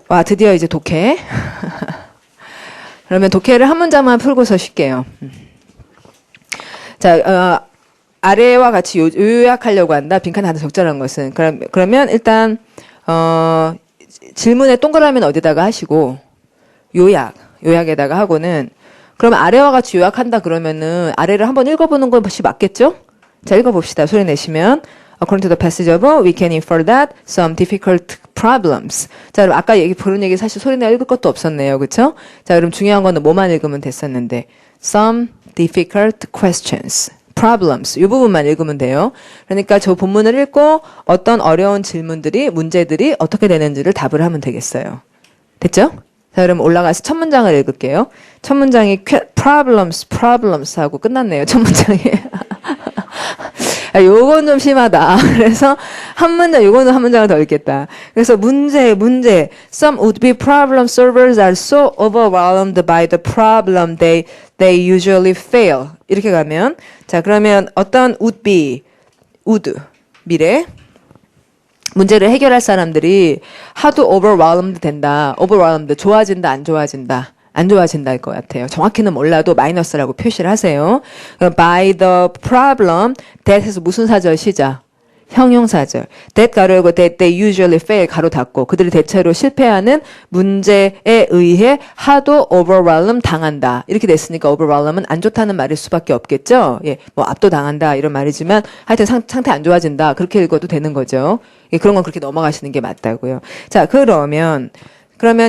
와, 드디어 이제 독해. 그러면 독해를 한 문장만 풀고서 쉴게요. 자, 아래와 같이 요약하려고 한다. 빈칸 하나 적절한 것은. 그러면 일단, 질문에 동그라미는 어디다가 하시고, 요약에다가 하고는, 그러면 아래와 같이 요약한다 그러면은, 아래를 한번 읽어보는 것이 맞겠죠? 자, 읽어봅시다. 소리 내시면. According to the passage above, we can infer that some difficult problems. 자, 그럼 아까 그런 얘기 사실 소리내 읽을 것도 없었네요. 그쵸? 자, 그럼 중요한 거는 뭐만 읽으면 됐었는데. Some difficult questions. problems. 이 부분만 읽으면 돼요. 그러니까 저 본문을 읽고 어떤 어려운 문제들이 어떻게 되는지를 답을 하면 되겠어요. 됐죠? 자, 그럼 올라가서 첫 문장을 읽을게요. 첫 문장이 problems 하고 끝났네요. 첫 문장이. 요건 좀 심하다. 그래서 요거는 한 문장을 더 읽겠다. 그래서 문제. Some would-be problem solvers are so overwhelmed by the problem they usually fail. 이렇게 가면. 자, 그러면 어떤 would, 미래. 문제를 해결할 사람들이 하도 overwhelmed 된다. overwhelmed, 좋아진다, 안 좋아진다. 안 좋아진다일 것 같아요. 정확히는 몰라도 마이너스라고 표시를 하세요. By the problem, that에서 무슨 사절 시작? 형용사절. that 가로 열고 that they usually fail 가로 닫고 그들이 대체로 실패하는 문제에 의해 하도 overwhelm 당한다. 이렇게 됐으니까 overwhelm은 안 좋다는 말일 수밖에 없겠죠. 예, 뭐 압도당한다 이런 말이지만 하여튼 상태 안 좋아진다. 그렇게 읽어도 되는 거죠. 예, 그런 건 그렇게 넘어가시는 게 맞다고요. 자, 그러면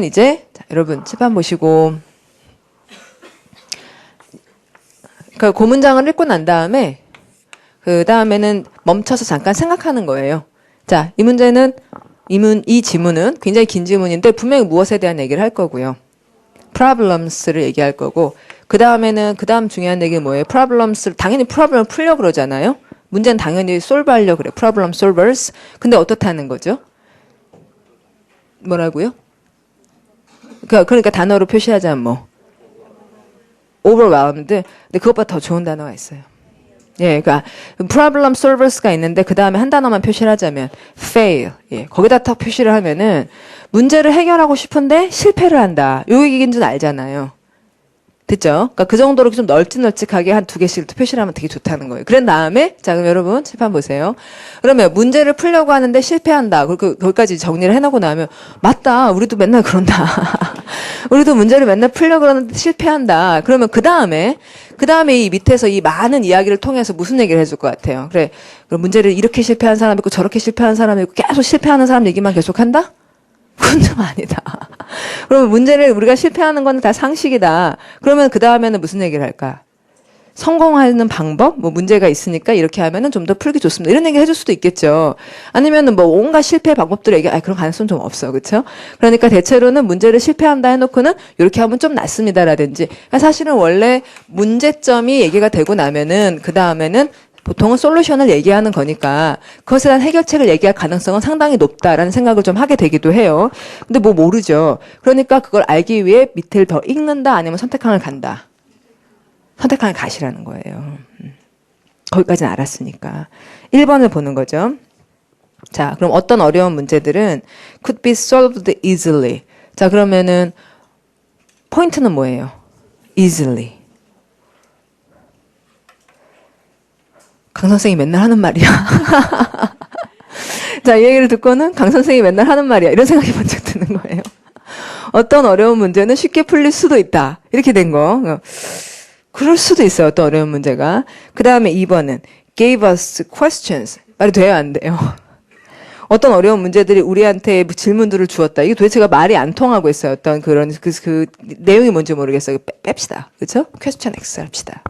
이제 자, 여러분 칠판 보시고 그 문장을 읽고 난 다음에 그 다음에는 멈춰서 잠깐 생각하는 거예요. 자, 이 지문은 굉장히 긴 지문인데 분명히 무엇에 대한 얘기를 할 거고요. problems를 얘기할 거고 그 다음 중요한 얘기는 뭐예요? problems를 당연히 problem을 풀려고 그러잖아요. 문제는 당연히 solve 하려고 그래. problem solvers. 근데 어떻다는 거죠? 뭐라고요? 그러니까 단어로 표시하자면 뭐 overwhelmed. 근데 그것보다 더 좋은 단어가 있어요. 예, 그러니까 problem solvers가 있는데 그 다음에 한 단어만 표시를 하자면 fail. 예, 거기다 딱 표시를 하면은 문제를 해결하고 싶은데 실패를 한다. 요 얘기인 줄 알잖아요. 됐죠? 그러니까 그 정도로 좀 널찍널찍하게 한 2개씩 표시를 하면 되게 좋다는 거예요. 그런 다음에 자, 그럼 여러분 칠판 보세요. 그러면 문제를 풀려고 하는데 실패한다. 거기까지 정리를 해놓고 나면 맞다. 우리도 맨날 그런다. 우리도 문제를 맨날 풀려고 그러는데 실패한다. 그러면 그 다음에 이 밑에서 이 많은 이야기를 통해서 무슨 얘기를 해줄 것 같아요? 그래, 그럼 문제를 이렇게 실패한 사람 있고 저렇게 실패한 사람 있고 계속 실패하는 사람 얘기만 계속한다? 그건 좀 아니다. 그러면 문제를 우리가 실패하는 건 다 상식이다. 그러면 그 다음에는 무슨 얘기를 할까? 성공하는 방법? 뭐 문제가 있으니까 이렇게 하면은 좀 더 풀기 좋습니다. 이런 얘기 해줄 수도 있겠죠. 아니면은 뭐 온갖 실패 방법들을 그런 가능성 좀 없어. 그쵸? 그러니까 대체로는 문제를 실패한다 해놓고는 이렇게 하면 좀 낫습니다라든지. 그러니까 사실은 원래 문제점이 얘기가 되고 나면은 그 다음에는 보통은 솔루션을 얘기하는 거니까 그것에 대한 해결책을 얘기할 가능성은 상당히 높다라는 생각을 좀 하게 되기도 해요. 근데 뭐 모르죠. 그러니까 그걸 알기 위해 밑을 더 읽는다 아니면 선택항을 간다. 선택항을 가시라는 거예요. 거기까지는 알았으니까. 1번을 보는 거죠. 자, 그럼 어떤 어려운 문제들은 could be solved easily. 자, 그러면은 포인트는 뭐예요? easily. 강 선생이 맨날 하는 말이야. 자, 이 얘기를 듣고는 강 선생이 맨날 하는 말이야. 이런 생각이 번쩍 드는 거예요. 어떤 어려운 문제는 쉽게 풀릴 수도 있다. 이렇게 된 거. 그럴 수도 있어요. 어떤 어려운 문제가. 그 다음에 2번은 gave us questions. 말이 돼요? 안 돼요? 어떤 어려운 문제들이 우리한테 질문들을 주었다. 이게 도대체가 말이 안 통하고 있어요. 어떤 그런 그 내용이 뭔지 모르겠어요. 뺍시다. 그렇죠? question X 합시다.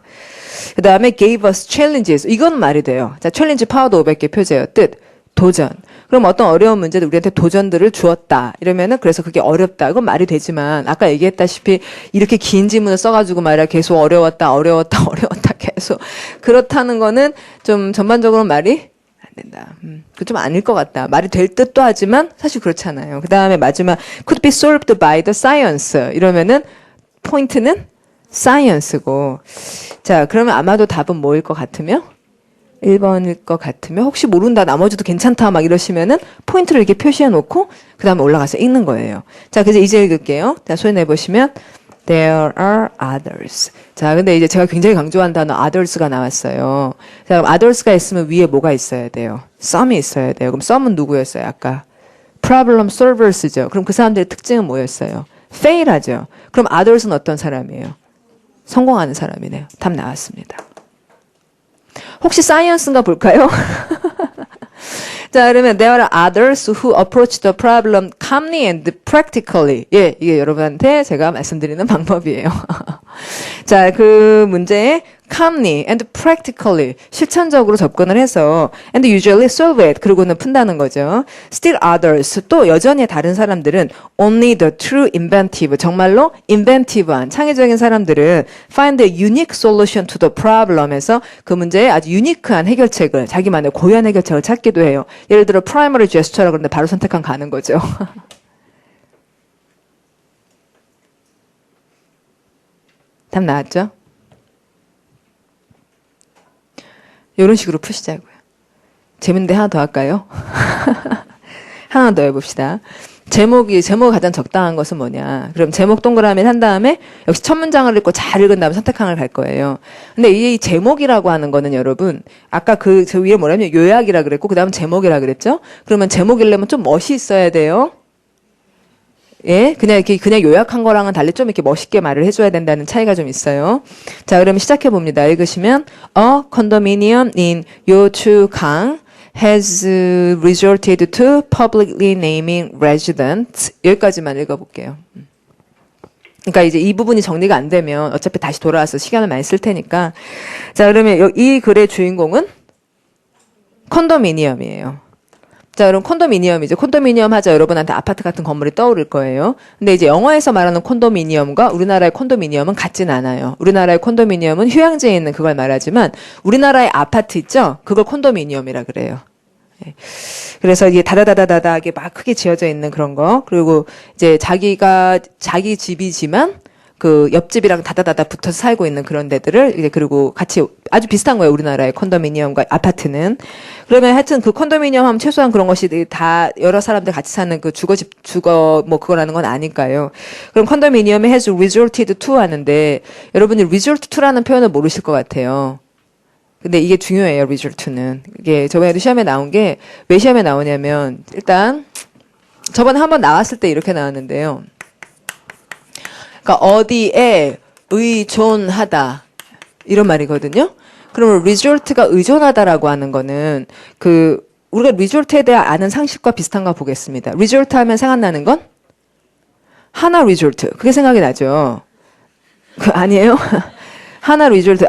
그 다음에 gave us challenges. 이건 말이 돼요. 자, 챌린지 파워도 500개 표제예요. 뜻. 도전. 그럼 어떤 어려운 문제들 우리한테 도전들을 주었다. 이러면은 그래서 그게 어렵다. 이건 말이 되지만 아까 얘기했다시피 이렇게 긴 지문을 써가지고 말이야 계속 어려웠다 계속 그렇다는 거는 좀 전반적으로 말이 안 된다. 그 좀 아닐 것 같다. 말이 될 듯도 하지만 사실 그렇잖아요. 그 다음에 마지막 could be solved by the science. 이러면은 포인트는 science고. 자, 그러면 아마도 답은 뭐일 것 같으며? 1번일 것 같으면 혹시 모른다 나머지도 괜찮다 막 이러시면은 포인트를 이렇게 표시해 놓고 그 다음에 올라가서 읽는 거예요. 자, 그래서 이제 읽을게요. 자, 손에 내보시면 there are others. 자, 근데 이제 제가 굉장히 강조한 단어 others가 나왔어요. 자, 그럼 others가 있으면 위에 뭐가 있어야 돼요? some이 있어야 돼요. 그럼 some은 누구였어요? 아까 problem solvers죠. 그럼 그 사람들의 특징은 뭐였어요? fail하죠. 그럼 others는 어떤 사람이에요? 성공하는 사람이네요. 답 나왔습니다. 혹시 사이언스인가 볼까요? 자, 그러면 there are others who approach the problem calmly and practically. 예, 이게 여러분한테 제가 말씀드리는 방법이에요. 자, 그 문제에 calmly and practically 실천적으로 접근을 해서 and usually solve it 그러고는 푼다는 거죠. Still others 또 여전히 다른 사람들은 only the true inventive 정말로 inventive한 창의적인 사람들은 find a unique solution to the problem에서 그 문제에 아주 유니크한 해결책을 자기만의 고유한 해결책을 찾기도 해요. 예를 들어 primary gesture라고 그러는데 바로 선택한 가는 거죠. 답 나왔죠? 이런 식으로 푸시자고요. 재밌는데 하나 더 할까요? 하나 더 해봅시다. 제목이 가장 적당한 것은 뭐냐. 그럼 제목 동그라미를 한 다음에 역시 첫 문장을 읽고 잘 읽은 다음에 선택항을 갈 거예요. 근데 이 제목이라고 하는 거는 여러분 아까 저 위에 뭐라면 요약이라 그랬고 그 다음 제목이라 그랬죠? 그러면 제목이려면 좀 멋이 있어야 돼요. 예, 그냥 요약한 거랑은 달리 좀 이렇게 멋있게 말을 해줘야 된다는 차이가 좀 있어요. 자, 그러면 시작해 봅니다. 읽으시면 A condominium in 요추강 has resorted to publicly naming residents. 여기까지만 읽어볼게요. 그러니까 이제 이 부분이 정리가 안 되면 어차피 다시 돌아와서 시간을 많이 쓸 테니까. 자, 그러면 이 글의 주인공은 컨도미니엄이에요. 자, 그럼 콘도미니엄이죠. 콘도미니엄 하자 여러분한테 아파트 같은 건물이 떠오를 거예요. 근데 이제 영어에서 말하는 콘도미니엄과 우리나라의 콘도미니엄은 같진 않아요. 우리나라의 콘도미니엄은 휴양지에 있는 그걸 말하지만 우리나라의 아파트 있죠? 그걸 콘도미니엄이라 그래요. 네. 그래서 이게 다다다다다하게 막 크게 지어져 있는 그런 거. 그리고 이제 자기 집이지만 그 옆집이랑 다다다다 붙어서 살고 있는 그런 데들을 이제 그리고 같이 아주 비슷한 거예요. 우리나라의 컨도미니엄과 아파트는. 그러면 하여튼 그 컨도미니엄 하면 최소한 그런 것이 다 여러 사람들 같이 사는 그 주거 뭐 그거라는 건 아니까요. 그럼 컨도미니엄에 has resorted to 하는데 여러분이 resort to라는 표현을 모르실 것 같아요. 근데 이게 중요해요. resort to는. 이게 저번에도 시험에 나온 게 왜 시험에 나오냐면 일단 저번에 한번 나왔을 때 이렇게 나왔는데요. 그러니까 어디에 의존하다 이런 말이거든요. 그러면 resort가 의존하다라고 하는 거는 우리가 resort에 대한 아는 상식과 비슷한가 보겠습니다. resort 하면 생각나는 건 하나 resort 그게 생각이 나죠. 아니에요? 하나 리조트,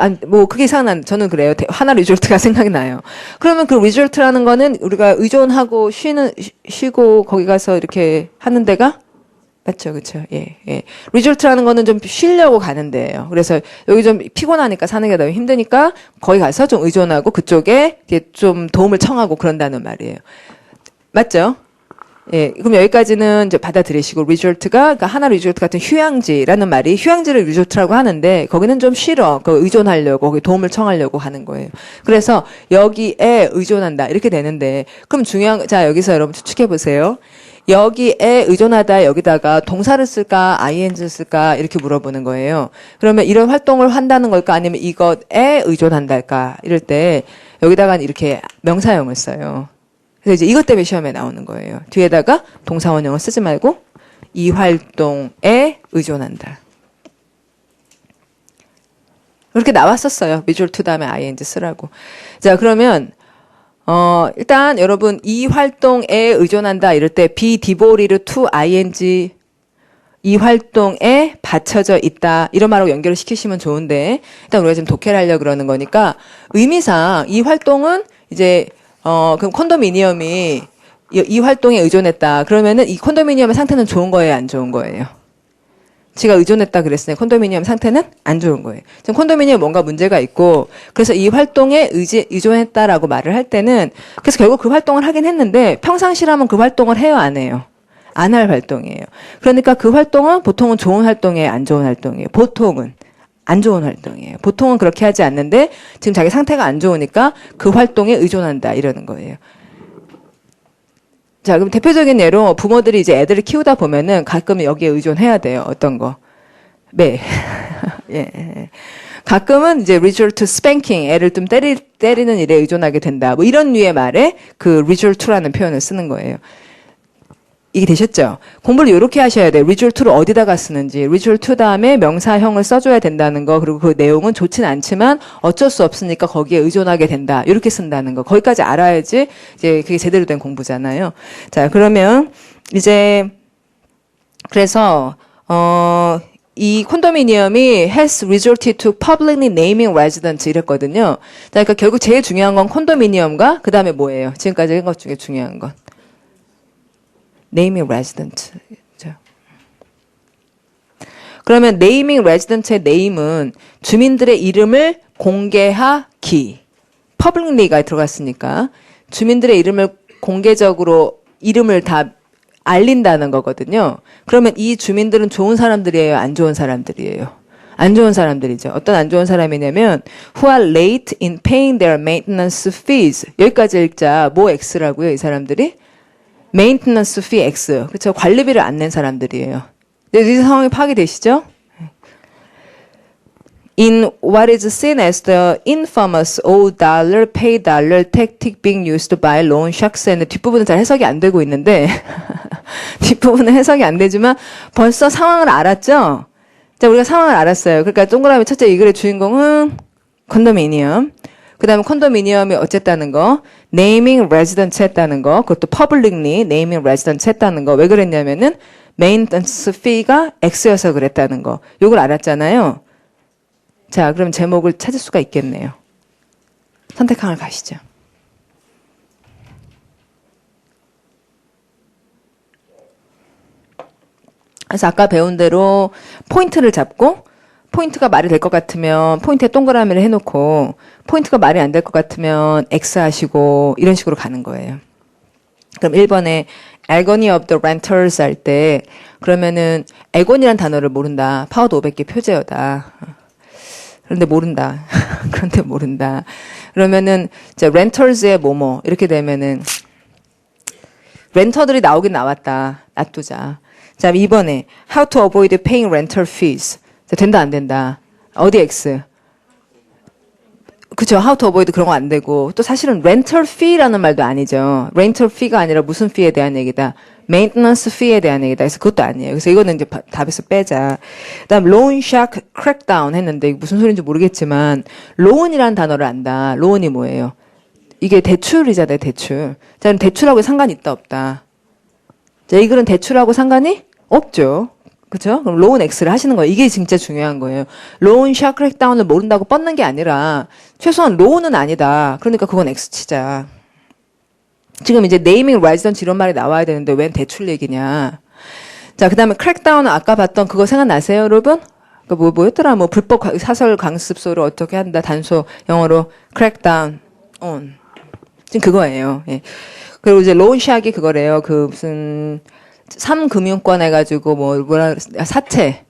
그게 저는 그래요. 하나 리조트가 생각이 나요. 그러면 그 리조트라는 거는 우리가 의존하고 쉬고 거기 가서 이렇게 하는 데가 맞죠, 그렇죠. 예, 예. 리조트라는 거는 좀 쉬려고 가는 데예요. 그래서 여기 좀 피곤하니까 사는 게 너무 힘드니까 거기 가서 좀 의존하고 그쪽에 좀 도움을 청하고 그런다는 말이에요. 맞죠? 예, 그럼 여기까지는 이제 받아들이시고, result가, 그러니까 하나 result 같은 휴양지라는 말이, 휴양지를 result라고 하는데, 거기는 좀 싫어. 그 의존하려고, 거기 도움을 청하려고 하는 거예요. 그래서 여기에 의존한다. 이렇게 되는데, 그럼 자, 여기서 여러분 추측해보세요. 여기에 의존하다 여기다가 동사를 쓸까, ing를 쓸까, 이렇게 물어보는 거예요. 그러면 이런 활동을 한다는 걸까, 아니면 이것에 의존한달까, 이럴 때, 여기다가 이렇게 명사형을 써요. 그래서 이제 이것 때문에 시험에 나오는 거예요. 뒤에다가 동사원형을 쓰지 말고 이 활동에 의존한다. 그렇게 나왔었어요. visual to 다음에 ing 쓰라고. 자, 그러면 일단 여러분 이 활동에 의존한다 이럴 때 be devoted to ing 이 활동에 받쳐져 있다 이런 말하고 연결을 시키시면 좋은데 일단 우리가 지금 독해를 하려고 그러는 거니까 의미상 이 활동은 이제 그럼 콘도미니엄이 이 활동에 의존했다. 그러면은 이 콘도미니엄의 상태는 좋은 거예요, 안 좋은 거예요? 제가 의존했다 그랬으니 콘도미니엄 상태는 안 좋은 거예요. 지금 콘도미니엄 뭔가 문제가 있고 그래서 이 활동에 의존했다라고 말을 할 때는 그래서 결국 그 활동을 하긴 했는데 평상시라면 그 활동을 해요, 안 해요? 안 할 활동이에요. 그러니까 그 활동은 보통은 좋은 활동이에요, 안 좋은 활동이에요? 보통은. 안 좋은 활동이에요. 보통은 그렇게 하지 않는데 지금 자기 상태가 안 좋으니까 그 활동에 의존한다 이러는 거예요. 자, 그럼 대표적인 예로 부모들이 이제 애들을 키우다 보면은 가끔 여기에 의존해야 돼요. 어떤 거? 네. 예. 가끔은 이제 resort to spanking, 애를 좀 때리는 일에 의존하게 된다. 뭐 이런 류의 말에 그 resort to라는 표현을 쓰는 거예요. 이게 되셨죠? 공부를 이렇게 하셔야 돼요. resort to를 어디다가 쓰는지. resort to 다음에 명사형을 써줘야 된다는 거. 그리고 그 내용은 좋진 않지만 어쩔 수 없으니까 거기에 의존하게 된다. 이렇게 쓴다는 거. 거기까지 알아야지 이제 그게 제대로 된 공부잖아요. 자, 그러면 이제 그래서 이 콘도미니엄이 has resorted to publicly naming residents 이랬거든요. 자, 그러니까 결국 제일 중요한 건 콘도미니엄과 그 다음에 뭐예요? 지금까지 한 것 중에 중요한 건. naming resident. 그러면 naming resident의 name은 주민들의 이름을 공개하기. publicly가 들어갔으니까 주민들의 이름을 공개적으로 이름을 다 알린다는 거거든요. 그러면 이 주민들은 좋은 사람들이에요? 안 좋은 사람들이에요? 안 좋은 사람들이죠. 어떤 안 좋은 사람이냐면 who are late in paying their maintenance fees. 여기까지 읽자. 뭐 X라고요? 이 사람들이? maintenance fee X. 그렇죠. 관리비를 안 낸 사람들이에요. 이 상황이 파악되시죠? In what is seen as the infamous $5 pay dollar tactic being used by loan sharks. 뒷부분은 잘 해석이 안 되고 있는데 뒷부분은 해석이 안 되지만 벌써 상황을 알았죠? 자, 우리가 상황을 알았어요. 그러니까 동그라미 첫째 이 글의 주인공은 콘도미니엄. 그 다음에 콘도미니엄이 어쨌다는 거, naming residence 했다는 거, 그것도 publicly naming residence 했다는 거. 왜 그랬냐면은 maintenance fee가 X여서 그랬다는 거. 요걸 알았잖아요. 자, 그럼 제목을 찾을 수가 있겠네요. 선택항을 가시죠. 그래서 아까 배운 대로 포인트를 잡고 포인트가 말이 될 것 같으면 포인트에 동그라미를 해놓고 포인트가 말이 안 될 것 같으면 X 하시고 이런 식으로 가는 거예요. 그럼 1번에 agony of the renters 할 때 그러면은 agony라는 단어를 모른다. 파워드 500개 표제어다. 그런데 모른다. 그런데 모른다. 그러면은 이제 renters의 뭐뭐 이렇게 되면은 렌터들이 나오긴 나왔다. 놔두자. 자, 2번에 how to avoid paying rental fees. 자, 된다 안 된다. 어디 X? 그쵸. how to avoid 그런 거 안 되고 또 사실은 rental fee라는 말도 아니죠. rental fee가 아니라 무슨 fee에 대한 얘기다. maintenance fee에 대한 얘기다. 그래서 그것도 아니에요. 그래서 이거는 이제 답에서 빼자. 그다음 loan shark crackdown 했는데 이게 무슨 소리인지 모르겠지만 loan이라는 단어를 안다. loan이 뭐예요? 이게 대출이잖아요. 대출. 자, 그럼 대출하고 상관이 있다 없다. 자, 이 글은 대출하고 상관이 없죠. 그죠? 그럼 로운 X를 하시는 거예요. 이게 진짜 중요한 거예요. 로운 샤크 크랙다운을 모른다고 뻗는 게 아니라 최소한 로운은 아니다. 그러니까 그건 X 치자. 지금 이제 네이밍 라이즈던치 이런 말이 나와야 되는데 웬 대출 얘기냐. 자, 그 다음에 크랙다운은 아까 봤던 그거 생각나세요, 여러분? 그 뭐였더라? 뭐 불법 사설 강습소를 어떻게 한다. 단소 영어로 크랙다운 on. 지금 그거예요. 예. 그리고 이제 론샥이 그거래요. 그 무슨 3금융권 해가지고 뭐라 사채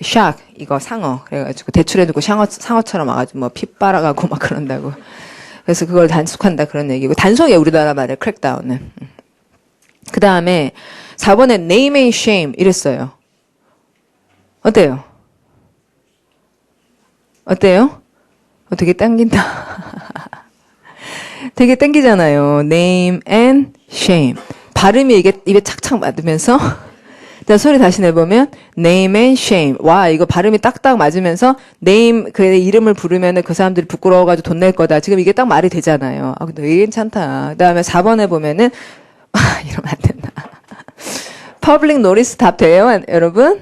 샥 이거 상어 그래가지고 대출해두고 상어처럼 와가지고 뭐 피 빨아가고 막 그런다고. 그래서 그걸 단속한다 그런 얘기고 단속이야 우리나라 말에 크랙다운은. 그 다음에 4번에 name and shame 이랬어요. 어때요? 어때요? 되게 당긴다. 되게 땡기잖아요. name and shame. 발음이 이게 입에 착착 맞으면서 자, 소리 다시 내보면 name and shame. 와, 이거 발음이 딱딱 맞으면서 name 그 이름을 부르면은 그 사람들이 부끄러워가지고 돈 낼 거다. 지금 이게 딱 말이 되잖아요. 아, 근데 되게 괜찮다. 그다음에 4번에 보면은 이러면 안 된다. public notice 답 돼요, 여러분?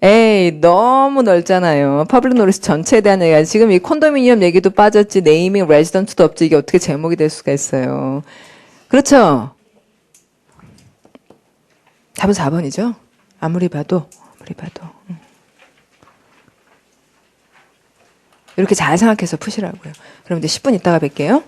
에이, 너무 넓잖아요. 퍼블릭 노리스 전체에 대한 얘기가 지금 이 콘도미니엄 얘기도 빠졌지, 네이밍 레지던트도 없지, 이게 어떻게 제목이 될 수가 있어요. 그렇죠? 답은 4번이죠? 아무리 봐도. 이렇게 잘 생각해서 푸시라고요. 그럼 이제 10분 있다가 뵐게요.